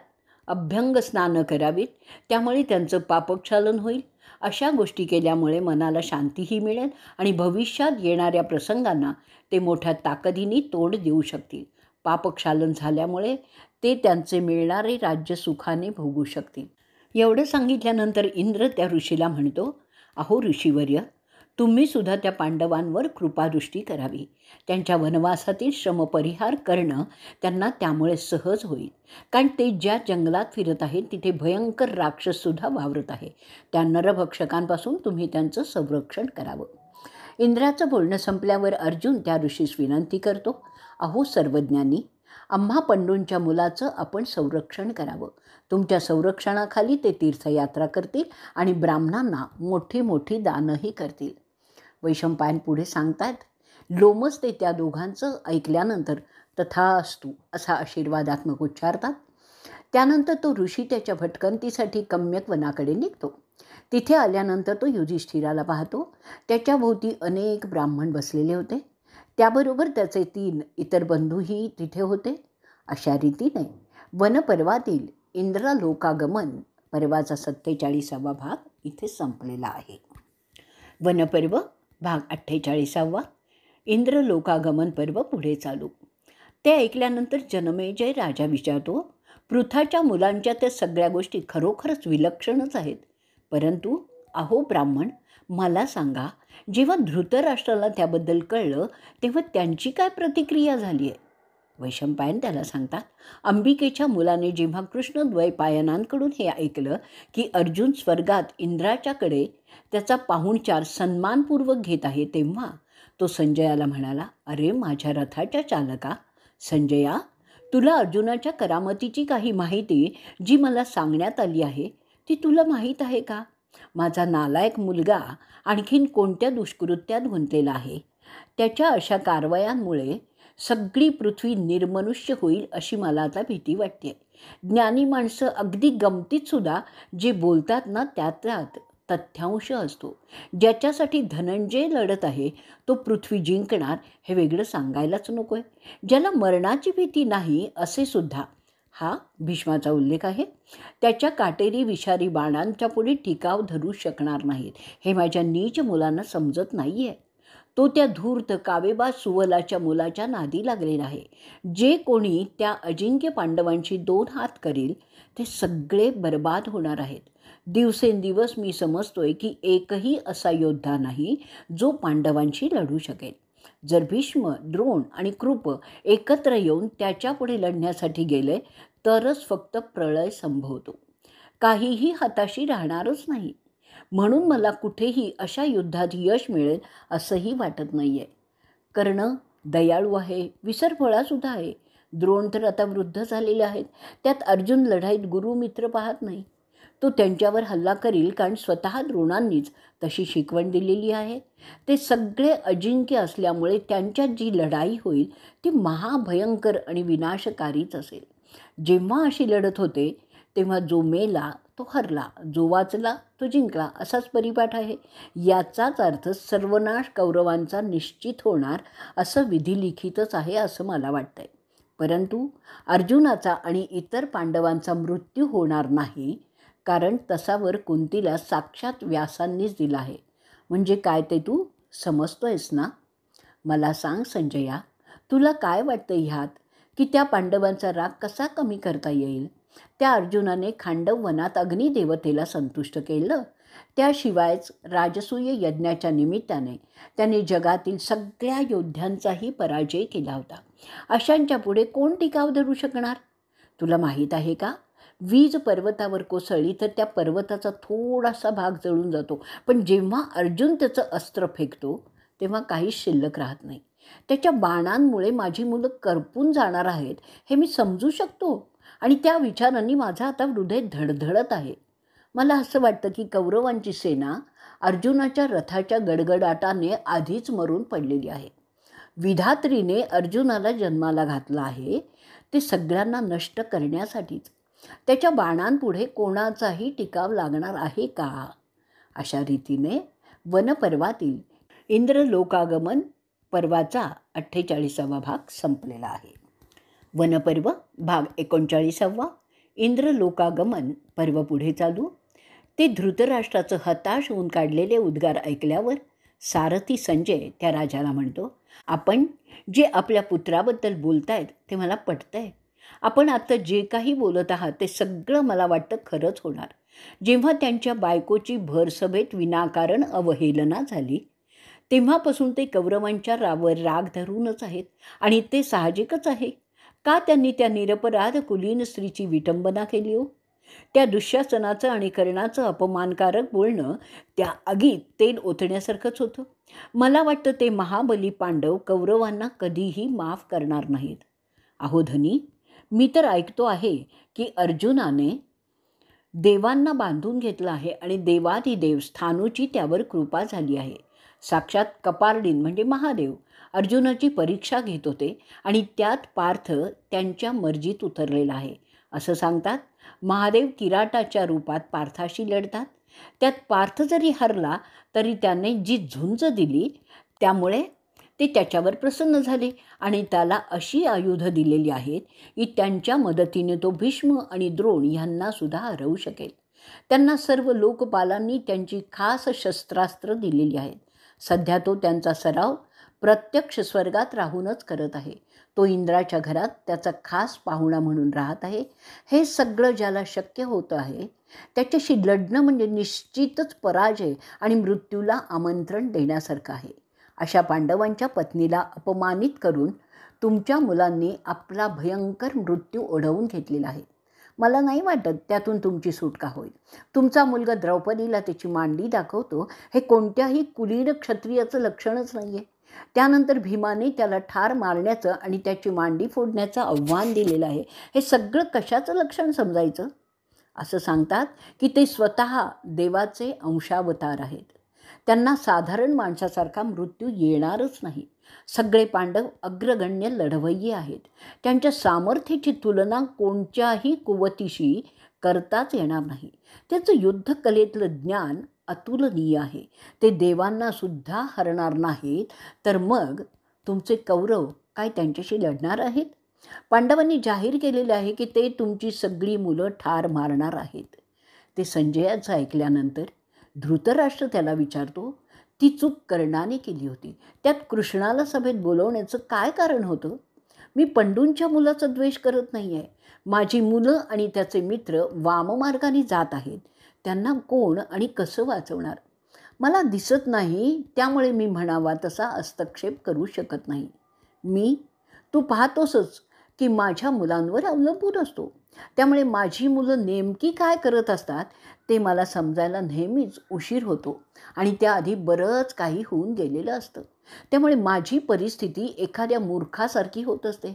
अभ्यंग स्नान करावीत, त्यामुळे त्यांचं पापक्षालन होईल. अशा गोष्टी केल्यामुळे मनाला शांतीही मिळेल आणि भविष्यात येणाऱ्या प्रसंगांना ते मोठ्या ताकदीने तोंड देऊ शकतील. पापक्षालन झाल्यामुळे ते त्यांचे मिळणारे राज्य सुखाने भोगू शकतील. एवढं सांगितल्यानंतर इंद्र त्या ऋषीला म्हणतो, अहो ऋषीवर्य, तुम्हीसुद्धा त्या पांडवांवर कृपादृष्टी करावी. त्यांच्या वनवासातील श्रमपरिहार करणं त्यांना त्यामुळे सहज होईल. कारण ते ज्या जंगलात फिरत आहेत तिथे भयंकर राक्षससुद्धा वावरत आहे. त्या नरभक्षकांपासून तुम्ही त्यांचं संरक्षण करावं. इंद्राचं बोलणं संपल्यावर अर्जुन त्या ऋषीस विनंती करतो, अहो सर्वज्ञानी, आम्हा पंडूंच्या मुलाचं आपण संरक्षण करावं. तुमच्या संरक्षणाखाली ते तीर्थयात्रा करतील आणि ब्राह्मणांना मोठी मोठी दानही करतील. वैशंपायन पुढे सांगतात, लोमस ते त्या दोघांचं ऐकल्यानंतर तथास्तु असा आशीर्वादात्मक उच्चारतात. त्यानंतर तो ऋषी त्याच्या भटकंतीसाठी कम्यक वनाकडे निघतो. तिथे आल्यानंतर तो युधिष्ठिराला पाहतो. त्याच्या भोवती अनेक ब्राह्मण बसलेले होते. त्याबरोबर त्याचे 3 इतर बंधूही तिथे होते. अशा रीतीने वनपर्वातील इंद्रलोकागमन पर्वाचा 47वा भाग इथे संपलेला आहे. वनपर्व भाग 48वा इंद्रलोकागमन पर्व पुढे चालू. ते ऐकल्यानंतर जनमेजय राजा विचारतो, पृथाच्या मुलांच्या त्या सगळ्या गोष्टी खरोखरच विलक्षणच आहेत, परंतु अहो ब्राह्मण, मला सांगा, जेव्हा धृतराष्ट्राला त्याबद्दल कळलं तेव्हा त्यांची काय प्रतिक्रिया झाली आहे? वैशंपायन त्याला सांगतात, अंबिकेच्या मुलाने जेव्हा कृष्णद्वैपायनांकडून हे ऐकलं की अर्जुन स्वर्गात इंद्राच्याकडे त्याचा पाहुणचार सन्मानपूर्वक घेत आहे, तेव्हा तो संजयाला म्हणाला, अरे माझ्या रथाच्या चालका संजया, तुला अर्जुनाच्या करामतीची काही माहिती जी मला सांगण्यात आली आहे ती तुला माहीत आहे का? माझा नालायक मुलगा आणखीन कोणत्या दुष्कृत्यात गुंतलेला आहे? त्याच्या अशा कारवायांमुळे सगळी पृथ्वी निर्मनुष्य होईल अशी मला आता भीती वाटते. ज्ञानी माणसं अगदी गमतीतसुद्धा जे बोलतात ना, त्यात तथ्यांश असतो. ज्याच्यासाठी धनंजय लढत आहे तो पृथ्वी जिंकणार हे वेगळं सांगायलाच नको आहे. ज्याला मरणाची भीती नाही असे सुद्धा हा भीष्माचा उल्लेख आहे, त्याच्या काटेरी विषारी बाणांच्या पुढे टिकाव धरू शकणार नाहीत हे माझ्या नीच मुलांना समजत नाही आहे. तो त्या धूर्त कावेबाज सुवलाच्या मुलाच्या नादी लागलेला आहे. जे कोणी त्या अजिंक्य पांडवांशी 2 हात करील ते सगळे बर्बाद होणार आहेत. दिवसेंदिवस मी समजतोय की एकही असा योद्धा नाही जो पांडवांशी लढू शकेल. जर भीष्म, द्रोण आणि कृप एकत्र येऊन त्याच्यापुढे लढण्यासाठी गेले तरच फक्त प्रलय संभवतो. काहीही हाताशी राहणारच नाही. म्हणून मला कुठेही अशा युद्धात यश मिळेल असंही वाटत नाही आहे. कर्ण दयाळू आहे, विसरफळासुद्धा आहे. द्रोण तर आता वृद्ध झालेले आहेत. त्यात अर्जुन लढाईत गुरुमित्र पाहत नाही. तो त्यांच्यावर हल्ला करील कारण स्वतः द्रोणांनीच तशी शिकवण दिलेली आहे. ते सगळे अजिंक्य असल्यामुळे त्यांच्यात जी लढाई होईल ती महाभयंकर आणि विनाशकारीच असेल. जेव्हा अशी लढत होते तेव्हा जो मेला तो हरला, जो वाचला तो जिंकला असाच परिपाठ आहे. याचाच अर्थ सर्वनाश कौरवांचा निश्चित होणार असं विधिलिखितच आहे असं मला वाटतंय. परंतु अर्जुनाचा आणि इतर पांडवांचा मृत्यू होणार नाही, कारण तसा वर कुंतीला साक्षात व्यासांनीच दिला आहे. म्हणजे काय ते तू समजतोयस ना? मला सांग संजया, तुला काय वाटतं ह्यात की त्या पांडवांचा राग कसा कमी करता येईल? त्या अर्जुनाने खांडव वनात अग्निदेवतेला संतुष्ट केलं. त्याशिवायच राजसूय यज्ञाच्या निमित्ताने त्याने जगातील सगळ्या योद्ध्यांचाही पराजय केला होता. अशांच्या पुढे कोण टिकाव धरू शकणार? तुला माहीत आहे का, वीज पर्वतावर कोसळली तर त्या पर्वताचा थोडासा भाग जळून जातो, पण जेव्हा अर्जुन त्याचं अस्त्र फेकतो तेव्हा काहीच शिल्लक राहत नाही. त्याच्या बाणांमुळे माझी मुलं करपून जाणार आहेत हे मी समजू शकतो आणि त्या विचारांनी माझं आता हृदय धडधडत आहे. मला असं वाटतं की कौरवांची सेना अर्जुनाच्या रथाच्या गडगडाटाने आधीच मरून पडलेली आहे. विधात्रीने अर्जुनाला जन्माला घातला आहे ते सगळ्यांना नष्ट करण्यासाठीच. त्याच्या बाणांपुढे कोणाचाही टिकाव लागणार आहे का? अशा रीतीने वनपर्वातील इंद्रलोकागमन पर्वाचा 48वा भाग संपलेला आहे. वनपर्व भाग 39वा इंद्रलोकागमन पर्व पुढे चालू. ते धृतराष्ट्राचं हताश होऊन काढलेले उद्गार ऐकल्यावर सारथी संजय त्या राजाला म्हणतो, आपण जे आपल्या पुत्राबद्दल बोलतायत ते मला पटतंय. आपण आता जे काही बोलत आहात ते सगळं मला वाटतं खरंच होणार. जेव्हा त्यांच्या बायकोची भरसभेत विनाकारण अवहेलना झाली तेव्हापासून ते कौरवांच्या राग धरूनच आहेत आणि ते साहजिकच आहे. का त्यांनी त्या निरपराध कुलीन स्त्रीची विटंबना केली हो? त्या दुःशासनाचं आणि कर्णाचं अपमानकारक बोलणं त्या आगीत तेल ओतण्यासारखंच होतं. मला वाटतं ते महाबली पांडव कौरवांना कधीही माफ करणार नाहीत. अहो धनी, मी तर ऐकतो आहे की अर्जुनाने देवांना बांधून घेतलं आहे आणि देवाधिदेव स्थानूची त्यावर कृपा झाली आहे. साक्षात कपार्डिन म्हणजे महादेव अर्जुनाची परीक्षा घेत होते आणि त्यात पार्थ त्यांच्या मर्जीत उतरलेला आहे असं सांगतात. महादेव किराटाच्या रूपात पार्थाशी लढतात. त्यात पार्थ जरी हरला तरी त्याने जी झुंज दिली त्यामुळे ते त्याच्यावर प्रसन्न झाले आणि त्याला अशी आयुधं दिलेली आहेत की त्यांच्या मदतीने तो भीष्म आणि द्रोण यांनासुद्धा हरवू शकेल. त्यांना सर्व लोकपालांनी त्यांची खास शस्त्रास्त्र दिलेली आहेत. सध्या तो त्यांचा सराव प्रत्यक्ष स्वर्गात राहूनच करत आहे. तो इंद्राच्या घरात त्याचा खास पाहुणा म्हणून राहत आहे. हे सगळं ज्याला शक्य होतं आहे त्याच्याशी लढणं म्हणजे निश्चितच पराजय आणि मृत्यूला आमंत्रण देण्यासारखं आहे. अशा पांडवांच्या पत्नीला अपमानित करून तुमच्या मुलांनी आपला भयंकर मृत्यू ओढवून घेतलेला आहे. मला नाही वाटत त्यातून तुमची सुटका होईल. तुमचा मुलगा द्रौपदीला त्याची मांडी दाखवतो हे कोणत्याही कुलीन क्षत्रियाचं लक्षणच नाही आहे. त्यानंतर भीमाने त्याला ठार मारण्याचं आणि त्याची मांडी फोडण्याचं आव्हान दिलेलं आहे. हे सगळं कशाचं लक्षण समजायचं? असं सांगतात की ते स्वतः देवाचे अंशावतार आहेत. त्यांना साधारण माणसासारखा मृत्यू येणारच नाही. सगळे पांडव अग्रगण्य लढवय्ये आहेत. त्यांच्या सामर्थ्याची तुलना कोणत्याही कुवतीशी करताच येणार नाही. त्याचं युद्धकलेतलं ज्ञान अतुलनीय आहे. ते देवांनासुद्धा हरणार नाहीत. तर मग तुमचे कौरव काय त्यांच्याशी लढणार आहेत? पांडवांनी जाहीर केलेले आहे की ते तुमची सगळी मुलं ठार मारणार आहेत. ते संजयाचं ऐकल्यानंतर धृतराष्ट्र त्याला विचारतो, ती चूक कर्णाने केली होती. त्यात कृष्णाला सभेत बोलवण्याचं काय कारण होतं? मी पंडूंच्या मुलाचा द्वेष करत नाही आहे. माझी मुलं आणि त्याचे मित्र वाममार्गाने जात आहेत. त्यांना कोण आणि कसं वाचवणार? मला दिसत नाही, त्यामुळे मी म्हणावा तसा हस्तक्षेप करू शकत नाही. तू पाहतोसच की माझ्या मुलांवर अवलंबून असतो. त्यामुळे माझी मुलं नेमकी काय करत असतात ते मला समजायला नेहमीच उशीर होतो आणि त्याआधी बरंच काही होऊन गेलेलं असतं. त्यामुळे माझी परिस्थिती एखाद्या मूर्खासारखी होत असते.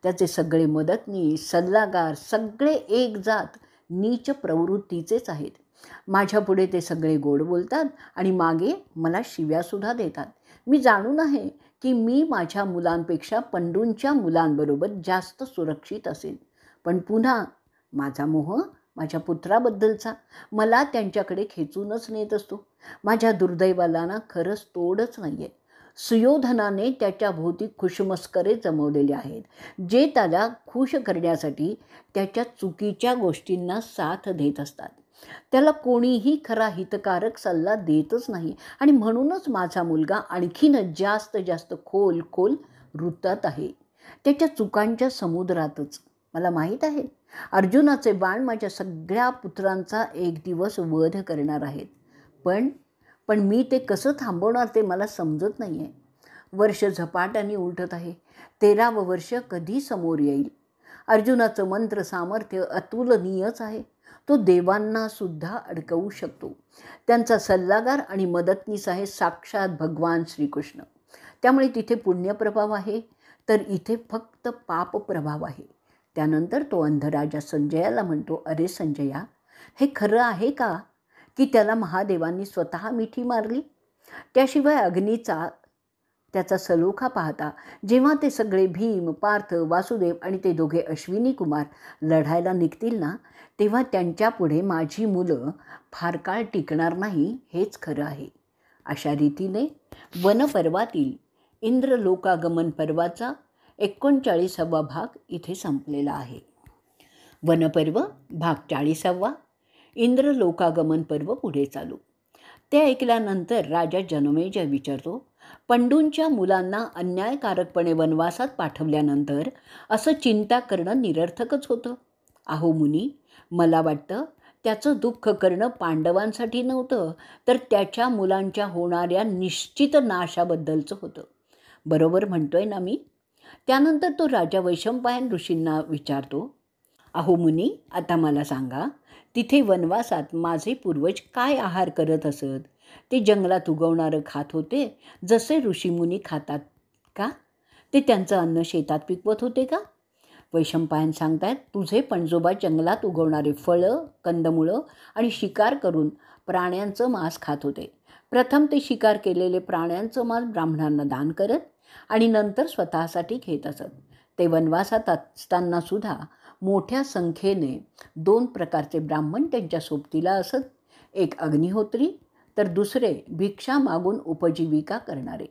त्याचे सगळे मदतनीस, सल्लागार सगळे एक जात नीच प्रवृत्तीचेच आहेत. माझ्यापुढे ते सगळे गोड बोलतात आणि मागे मला शिव्यासुद्धा देतात. मी जाणून आहे की मी माझ्या मुलांपेक्षा पंडूंच्या मुलांबरोबर जास्त सुरक्षित असेल. पण पुन्हा माझा मोह माझ्या पुत्राबद्दलचा मला त्यांच्याकडे खेचूनच नेत असतो. माझ्या दुर्दैवाला ना खरंच तोडच नाही आहे. सुयोधनाने त्याच्या भोवती खुशमस्करे जमवलेले आहेत, जे त्याला खुश करण्यासाठी त्याच्या चुकीच्या गोष्टींना साथ देत असतात. त्याला कोणीही खरा हितकारक सल्ला देतच नाही आणि म्हणूनच माझा मुलगा आणखीनच जास्त खोल रुतात आहे, त्याच्या चुकांच्या समुद्रातच. मला माहीत आहे अर्जुनाचे बाण माझ्या सगळ्या पुत्रांचा एक दिवस वध करणार आहेत. पण मी ते कसं थांबवणार ते मला समजत नाही आहे. वर्ष झपाट्याने उलटत आहे. 13वं वर्ष कधी समोर येईल? अर्जुनाचं मंत्र सामर्थ्य अतुलनीयच आहे. तो देवांनासुद्धा अडकवू शकतो. त्यांचा सल्लागार आणि मदतनीस आहे साक्षात भगवान श्रीकृष्ण. त्यामुळे तिथे पुण्यप्रभाव आहे तर इथे फक्त पापप्रभाव आहे. त्यानंतर तो अंधराजा संजयाला म्हणतो, अरे संजया, हे खरं आहे का की त्याला महादेवांनी स्वतः मिठी मारली? त्याशिवाय अग्नीचा त्याचा सलोखा पाहता जेव्हा ते सगळे भीम, पार्थ, वासुदेव आणि ते दोघे अश्विनी कुमार लढायला निघतील ना, तेव्हा त्यांच्यापुढे माझी मुलं फार काळ टिकणार नाही, हेच खरं आहे. अशा रीतीने वनपर्वातील इंद्रलोकागमन पर्वाचा 39वा भाग इथे संपलेला आहे. वनपर्व भाग 40वा, इंद्रलोकागमन पर्व पुढे चालू. ते ऐकल्यानंतर राजा जनमेजय विचारतो, पंडूंच्या मुलांना अन्यायकारकपणे वनवासात पाठवल्यानंतर असं चिंता करणं निरर्थकच होतं. अहो मुनी, मला वाटतं त्याचं दुःख करणं पांडवांसाठी नव्हतं तर त्याच्या मुलांच्या होणाऱ्या निश्चित नाशाबद्दलचं होतं. बरोबर म्हणतोय ना मी? त्यानंतर तो राजा वैशंपायन ऋषींना विचारतो, अहो मुनी, आता मला सांगा, तिथे वनवासात माझे पूर्वज काय आहार करत असत? ते जंगलात उगवणारं खात होते जसे ऋषीमुनी खातात का? ते त्यांचं अन्न शेतात पिकवत होते का? वैशंपायन सांगतायत, तुझे पणजोबा जंगलात उगवणारे फळं, कंदमुळं आणि शिकार करून प्राण्यांचं मांस खात होते. प्रथम ते शिकार केलेले प्राण्यांचं मांस ब्राह्मणांना दान करत आणि नंतर स्वतःसाठी घेत असत. ते वनवासात असतानासुद्धा मोठ्या संख्येने 2 प्रकारचे ब्राह्मण त्यांच्या सोबतीला असत. एक अग्निहोत्री तर दुसरे भिक्षा मागून उपजीविका करणारे.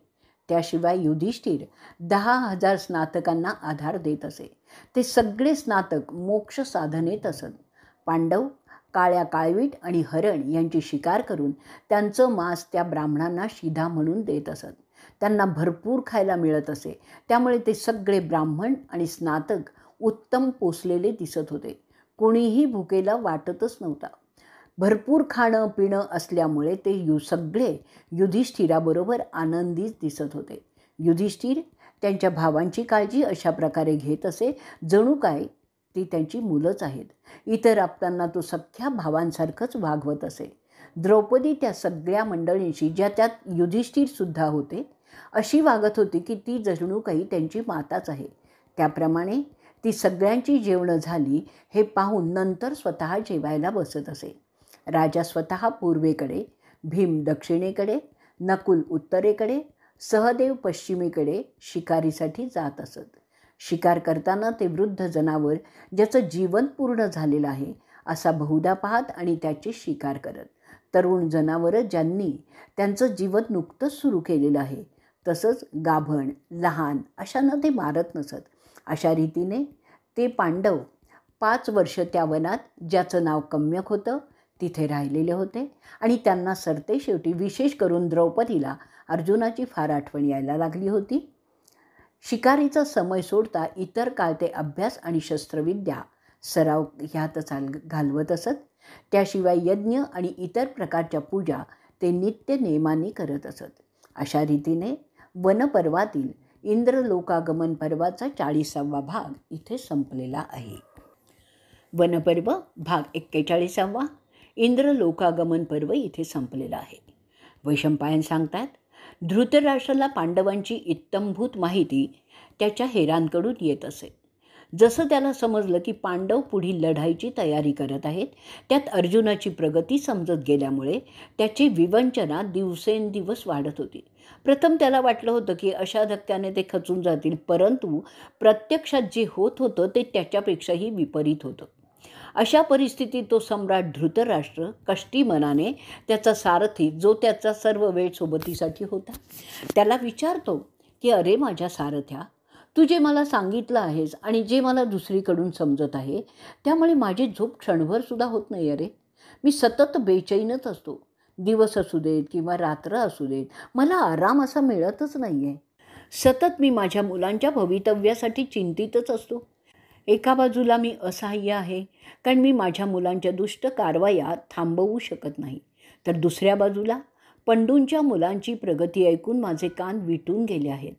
त्याशिवाय युधिष्ठिर 10,000 स्नातकांना आधार देत असे. ते सगळे स्नातक मोक्ष साधनेत असत. पांडव काळ्या काळवीट आणि हरण यांची शिकार करून त्यांचं मांस त्या ब्राह्मणांना शिधा म्हणून देत असत. त्यांना भरपूर खायला मिळत असे. त्यामुळे ते सगळे ब्राह्मण आणि स्नातक उत्तम पोसलेले दिसत होते. कोणीही भुकेला वाटतच नव्हता. भरपूर खाणं पिणं असल्यामुळे ते सगळे युधिष्ठिराबरोबर आनंदीच दिसत होते. युधिष्ठिर त्यांच्या भावांची काळजी अशा प्रकारे घेत असे जणू काय ती त्यांची मुलंच आहेत. इतर आप्तांना तो सख्ख्या भावांसारखंच वागवत असे. द्रौपदी त्या सगळ्या मंडळींशी, ज्या त्यात युधिष्ठिरसुद्धा होते, अशी वागत होती की ती जणू काही त्यांची माताच आहे. त्याप्रमाणे ती सगळ्यांची जेवणं झाली हे पाहून नंतर स्वतः जेवायला बसत असे. राजा स्वतः पूर्वेकडे, भीम दक्षिणेकडे, नकुल उत्तरेकडे, सहदेव पश्चिमेकडे शिकारीसाठी जात असत. शिकार करताना ते वृद्ध जनावर ज्याचं जीवन पूर्ण झालेलं आहे असा बहुधा पाहत आणि त्याची शिकार करत. तरुण जनावरं ज्यांनी त्यांचं जीवन नुकतंच सुरू केलेलं आहे तसंच गाभण लहान अशांना ते मारत नसत. अशा रीतीने ते पांडव 5 वर्ष त्या वनात, ज्याचं नाव कम्यक होतं, तिथे राहिलेले होते. आणि त्यांना सरतेशेवटी विशेष करून द्रौपदीला अर्जुनाची फार आठवण यायला लागली होती. शिकारीचा समय सोडता इतर काळ ते अभ्यास आणि शस्त्रविद्या सराव ह्यात घालवत असत. त्याशिवाय यज्ञ आणि इतर प्रकारच्या पूजा ते नित्य नेमाने करत असत. अशा रीतीने वनपर्वातील इंद्रलोकागमन पर्वाचा 40वा भाग इथे संपलेला आहे. वनपर्व भाग 41वा इंद्रलोकागमन पर्व इथे संपलेला आहे. वैशंपायन सांगतात, धृतराष्ट्राला पांडवांची इत्थंभूत माहिती त्याच्या हेरांकडून येत असे. जसं त्याला समजलं की पांडव पुढील लढाईची तयारी करत आहेत, त्यात अर्जुनाची प्रगती समजत गेल्यामुळे त्याची विवंचना दिवसेंदिवस वाढत होती. प्रथम त्याला वाटलं होतं की अशा धक्क्याने ते खचून जातील, परंतु प्रत्यक्षात जे होत होतं ते त्याच्यापेक्षाही विपरीत होतं. अशा परिस्थितीत तो सम्राट धृतराष्ट्र कष्टी मनाने त्याचा सारथी, जो त्याचा सर्व वेळ सोबतीसाठी होता, त्याला विचारतो की अरे माझ्या सारथ्या, तू जे मला सांगितलं आहेस आणि जे मला दुसरीकडून समजत आहे त्यामुळे माझी झोप क्षणभरसुद्धा होत नाही. अरे मी सतत बेचैनच असतो. दिवस असू देत किंवा रात्र असू देत, मला आराम असा मिळतच नाही आहे. सतत मी माझ्या मुलांच्या भवितव्यासाठी चिंतितच असतो. एका बाजूला मी असहाय्य आहे कारण मी माझ्या मुलांच्या दुष्ट कारवाया थांबवू शकत नाही, तर दुसऱ्या बाजूला पंडूंच्या मुलांची प्रगती ऐकून माझे कान विटून गेले आहेत.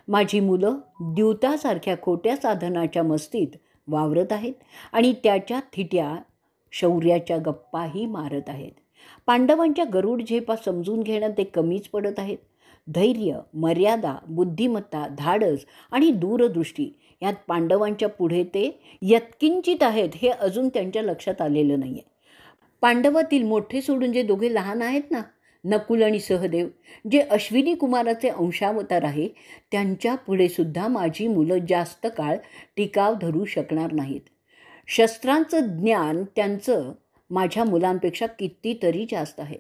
माझी मुलं द्यूतासारख्या खोट्या साधनाच्या मस्तीत वावरत आहेत आणि त्याच्या थिट्या शौर्याच्या गप्पाही मारत आहेत. पांडवांच्या गरुड झेपा समजून घेणं ते कमीच पडत आहेत. धैर्य, मर्यादा, बुद्धिमत्ता, धाडस आणि दूरदृष्टी यात पांडवांच्या पुढे ते यत्किंचित आहेत हे अजून त्यांच्या लक्षात आलेलं नाही आहे. पांडवातील मोठे सोडून जे दोघे लहान आहेत ना, नकुल आणि सहदेव, जे अश्विनी कुमाराचे अंशावतार आहे, त्यांच्या पुढेसुद्धा माझी मुलं जास्त काळ टिकाव धरू शकणार नाहीत. शस्त्रांचं ज्ञान त्यांचं माझ्या मुलांपेक्षा कितीतरी जास्त आहे.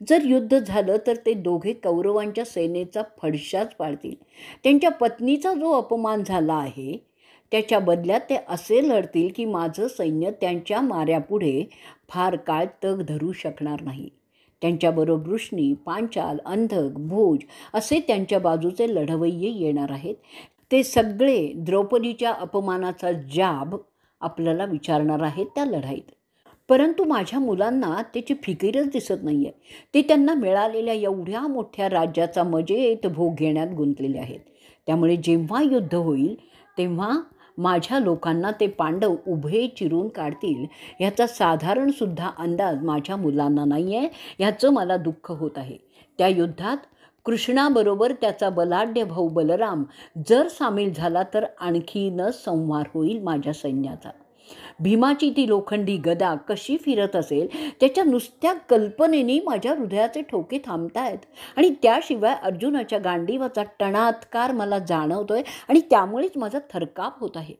जर युद्ध झालं तर ते दोघे कौरवांच्या सेनेचा फडशाच पाडतील. त्यांच्या पत्नीचा जो अपमान झाला आहे त्याच्या बदल्यात ते असे लढतील की माझं सैन्य त्यांच्या माऱ्यापुढे फार काळ तग धरू शकणार नाही. त्यांच्याबरोबर वृष्णी, पांचाल, अंधक, भोज असे त्यांच्या बाजूचे लढवय्ये येणार आहेत. ते सगळे द्रौपदीच्या अपमानाचा जाब आपल्याला विचारणार आहेत त्या लढाईत. परंतु माझ्या मुलांना त्याची फिकीरच दिसत नाही आहे. ते त्यांना मिळालेल्या एवढ्या मोठ्या राज्याचा मजेत भोग घेण्यात गुंतलेले आहेत. त्यामुळे जेव्हा युद्ध होईल तेव्हा माझ्या लोकांना ते पांडव उभे चिरून काढतील ह्याचा साधारणसुद्धा अंदाज माझ्या मुलांना नाही आहे. ह्याचं मला दुःख होत आहे. त्या युद्धात कृष्णाबरोबर त्याचा बलाढ्य भाऊ बलराम जर सामील झाला तर आणखीनच संहार होईल माझ्या सैन्याचा. भीमाची ती लोखंडी गदा कशी फिरत असेल त्याच्या नुसत्या कल्पनेने माझ्या हृदयाचे ठोके थांबतायत. आणि त्याशिवाय अर्जुनाच्या गांडीवाचा टणात्कार मला जाणवतोय आणि त्यामुळेच माझा थरकाप होत आहे.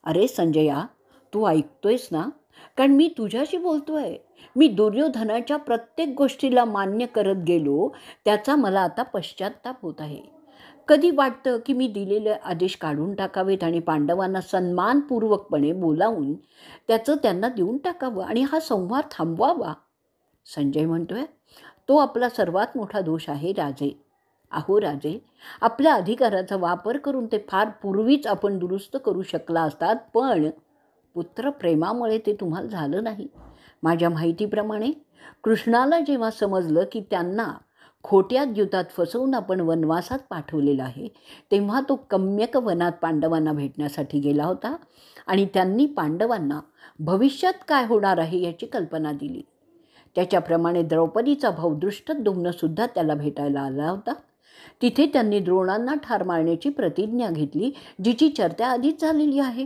अरे संजया, तू ऐकतोयस ना? कारण मी तुझ्याशी बोलतोय. मी दुर्योधनाच्या प्रत्येक गोष्टीला मान्य करत गेलो त्याचा मला आता पश्चात्ताप होत आहे. कधी वाटतं की मी दिलेले आदेश काढून टाकावेत आणि पांडवांना सन्मानपूर्वकपणे बोलावून त्याचं त्यांना देऊन टाकावं आणि हा संहार थांबवावा. संजय म्हणतोय, तो आपला सर्वात मोठा दोष आहे राजे. अहो राजे, आपल्या अधिकाराचा वापर करून ते फार पूर्वीच आपण दुरुस्त करू शकला असतात, पण पुत्रप्रेमामुळे ते तुम्हाला झालं नाही. माझ्या माहितीप्रमाणे कृष्णाला जेव्हा समजलं की त्यांना खोट्या द्यूतात फसवून आपण वनवासात पाठवलेलं आहे, तेव्हा तो कम्यक वनात पांडवांना भेटण्यासाठी गेला होता आणि त्यांनी पांडवांना भविष्यात काय होणार आहे याची कल्पना दिली. त्याच्याप्रमाणे द्रौपदीचा भाऊ दृष्टद्युम्नसुद्धा त्याला भेटायला आला होता. तिथे त्यांनी द्रोणांना ठार मारण्याची प्रतिज्ञा घेतली, जिची चर्चा आधीच झालेली आहे.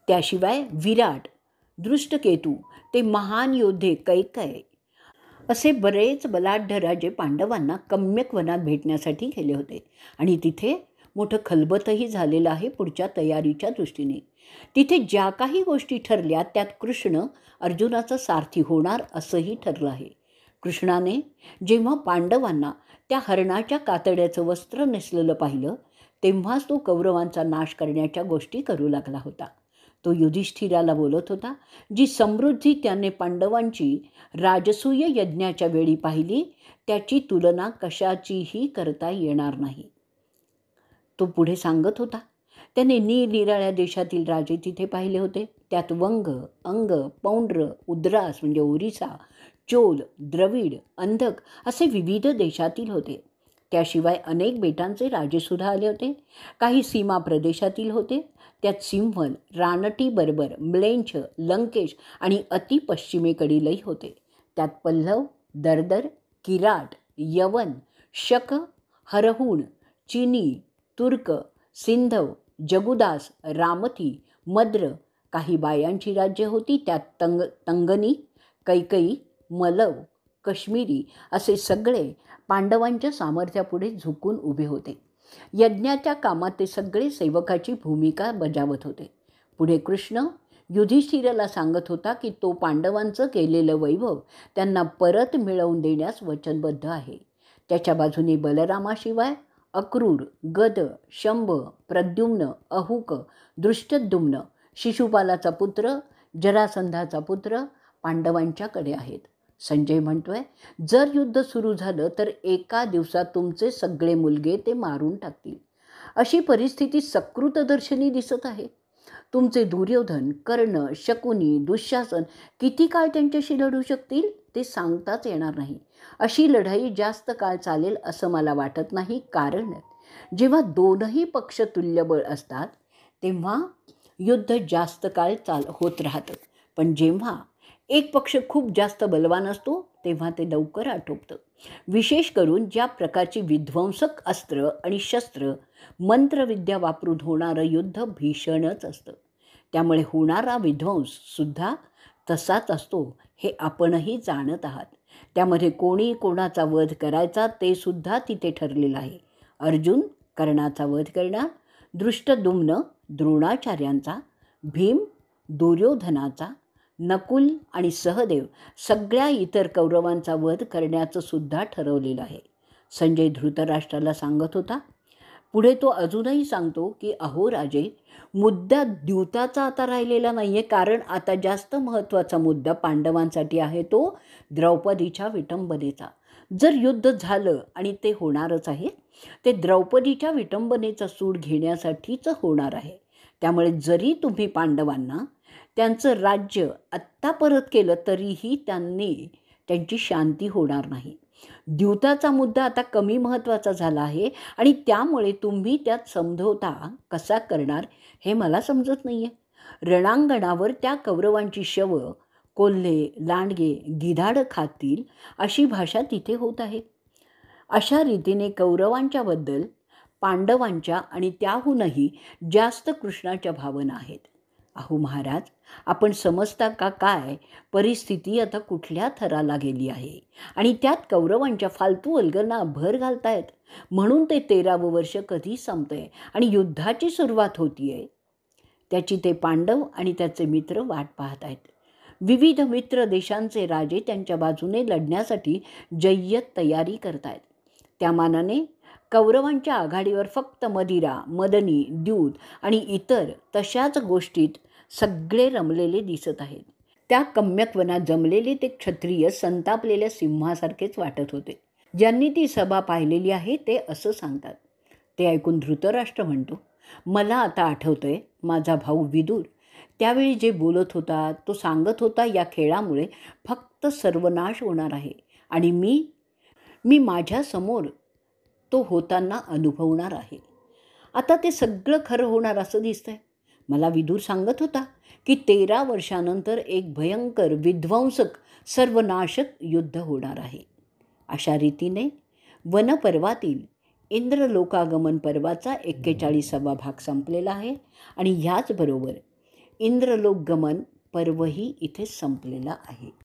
त्याशिवाय विराट, दृष्टकेतू, ते महान योद्धे कैकेय असे बरेच बलाढ्य राजे पांडवांना कम्यक वनात भेटण्यासाठी गेले होते आणि तिथे मोठं खलबतही झालेलं आहे पुढच्या तयारीच्या दृष्टीने. तिथे ज्या काही गोष्टी ठरल्या त्यात कृष्ण अर्जुनाचा सारथी होणार असंही ठरलं आहे. कृष्णाने जेव्हा पांडवांना त्या हरणाच्या कातड्याचं वस्त्र नेसलेलं पाहिलं, तेव्हाच तो कौरवांचा नाश करण्याच्या गोष्टी करू लागला होता. तो युधिष्ठिराला बोलत होता, जी समृद्धी त्याने पांडवांची राजसूय यज्ञाच्या वेळी पाहिली त्याची तुलना कशाचीही करता येणार नाही. तो पुढे सांगत होता, त्याने निरनिराळ्या देशातील राजे तिथे पाहिले होते. त्यात वंग, अंग, पौंड्र, उद्रास म्हणजे ओरिसा, चोल, द्रविड, अंधक असे विविध देशातील होते. त्याशिवाय अनेक बेटांचे राजेसुद्धा आले होते. काही सीमा प्रदेशातील होते. त्यात सिंहल, रानटी बर्बर, म्लेंछ, लंकेश आणि अतिपश्चिमेकडीलही होते. त्यात पल्लव, दरदर, किराट, यवन, शक, हरहुण, चिनी, तुर्क, सिंधव, जगुदास, रामती, मद्र, काही बायांची राज्ये होती. त्यात तंगनी, कैकई, मलव, काश्मीरी असे सगळे पांडवांच्या सामर्थ्यापुढे झुकून उभे होते. यज्ञाच्या कामात ते सगळे सेवकाची भूमिका बजावत होते. पुढे कृष्ण युधिष्ठिराला सांगत होता की तो पांडवांचं केलेलं वैभव त्यांना परत मिळवून देण्यास वचनबद्ध आहे. त्याच्या बाजूने बलरामाशिवाय अक्रूर, गद, शंभ, प्रद्युम्न, अहुक, दृष्टद्युम्न, शिशुपालाचा पुत्र, जरासंधाचा पुत्र पांडवांच्याकडे आहेत. संजय म्हणतोय, जर युद्ध सुरू झालं तर एका दिवसात तुमचे सगळे मुलगे ते मारून टाकतील. अशी परिस्थिती सकृतदर्शनी दिसत आहे. तुमचे दुर्योधन, कर्ण, शकुनी, दुःशासन किती काळ त्यांच्याशी लढू शकतील ते सांगताच येणार नाही. अशी लढाई जास्त काळ चालेल असं मला वाटत नाही, कारण जेव्हा दोनही पक्ष तुल्यबळ असतात तेव्हा युद्ध जास्त काळ होत राहतं, पण जेव्हा एक पक्ष खूप जास्त बलवान असतो तेव्हा ते लवकर आटोपतं. विशेष करून ज्या प्रकारची विध्वंसक अस्त्र आणि शस्त्र, मंत्रविद्या वापरून होणारं युद्ध भीषणच असतं. त्यामुळे होणारा विध्वंससुद्धा तसाच असतो हे आपणही जाणत आहात. त्यामध्ये कोणी कोणाचा वध करायचा ते सुद्धा तिथे ठरलेलं आहे. अर्जुन कर्णाचा वध करणार, दृष्टद्युम्न द्रोणाचार्यांचा, भीम दुर्योधनाचा, नकुल आणि सहदेव सगळ्या इतर कौरवांचा वध करण्याचं सुद्धा ठरवलेलं आहे. संजय धृतराष्ट्राला सांगत होता. पुढे तो अजूनही सांगतो की अहो राजे, मुद्दा द्यूताचा आता राहिलेला नाही आहे, कारण आता जास्त महत्त्वाचा मुद्दा पांडवांसाठी आहे तो द्रौपदीच्या विटंबनेचा. जर युद्ध झालं आणि ते होणारच आहे, ते द्रौपदीच्या विटंबनेचा सूड घेण्यासाठीच होणार आहे. त्यामुळे जरी तुम्ही पांडवांना त्यांचं राज्य आत्ता परत केलं तरीही त्यांची शांती होणार नाही. द्यूताचा मुद्दा आता कमी महत्त्वाचा झाला आहे आणि त्यामुळे तुम्ही त्यात समझोता कसा करणार हे मला समजत नाही आहे. रणांगणावर त्या कौरवांची शवं कोल्हे, लांडगे, गिधाडं खातील अशी भाषा तिथे होत आहे. अशा रीतीने कौरवांच्याबद्दल पांडवांच्या आणि त्याहूनही जास्त कृष्णाच्या भावना आहेत. अहो महाराज, आपण समजता का काय परिस्थिती आता कुठल्या थराला गेली आहे आणि त्यात कौरवांच्या फालतू अलगना भर घालतायत म्हणून ते 13वं वर्ष कधी संपतंय आणि युद्धाची सुरुवात होती आहे त्याची ते पांडव आणि त्याचे मित्र वाट पाहत आहेत. विविध मित्र देशांचे राजे त्यांच्या बाजूने लढण्यासाठी जय्यत तयारी करतायत. त्या मानाने कौरवांच्या आघाडीवर फक्त मदिरा, मदनी, द्यूत आणि इतर तशाच गोष्टीत सगळे रमलेले दिसत आहेत. त्या कम्यकवनात जमलेले ते क्षत्रिय संतापलेल्या सिंहासारखेच वाटत होते. ज्यांनी ती सभा पाहिलेली आहे ते असं सांगतात. ते ऐकून धृतराष्ट्र म्हणतो, मला आता आठवतंय माझा भाऊ विदुर त्यावेळी जे बोलत होता तो सांगत होता या खेळामुळे फक्त सर्वनाश होणार आहे आणि मी माझ्यासमोर तो होताना अनुभवणार आहे. आता ते सगळं खरं होणार असं दिसतंय. मला विदूर सांगत होता की 13 वर्षानंतर एक भयंकर विध्वंसक सर्वनाशक युद्ध होणार आहे. अशा रीतीने वनपर्वातील इंद्रलोकागमन पर्वाचा 41वा भाग संपलेला आहे आणि ह्याचबरोबर इंद्रलोकगमन पर्वही इथे संपलेला आहे.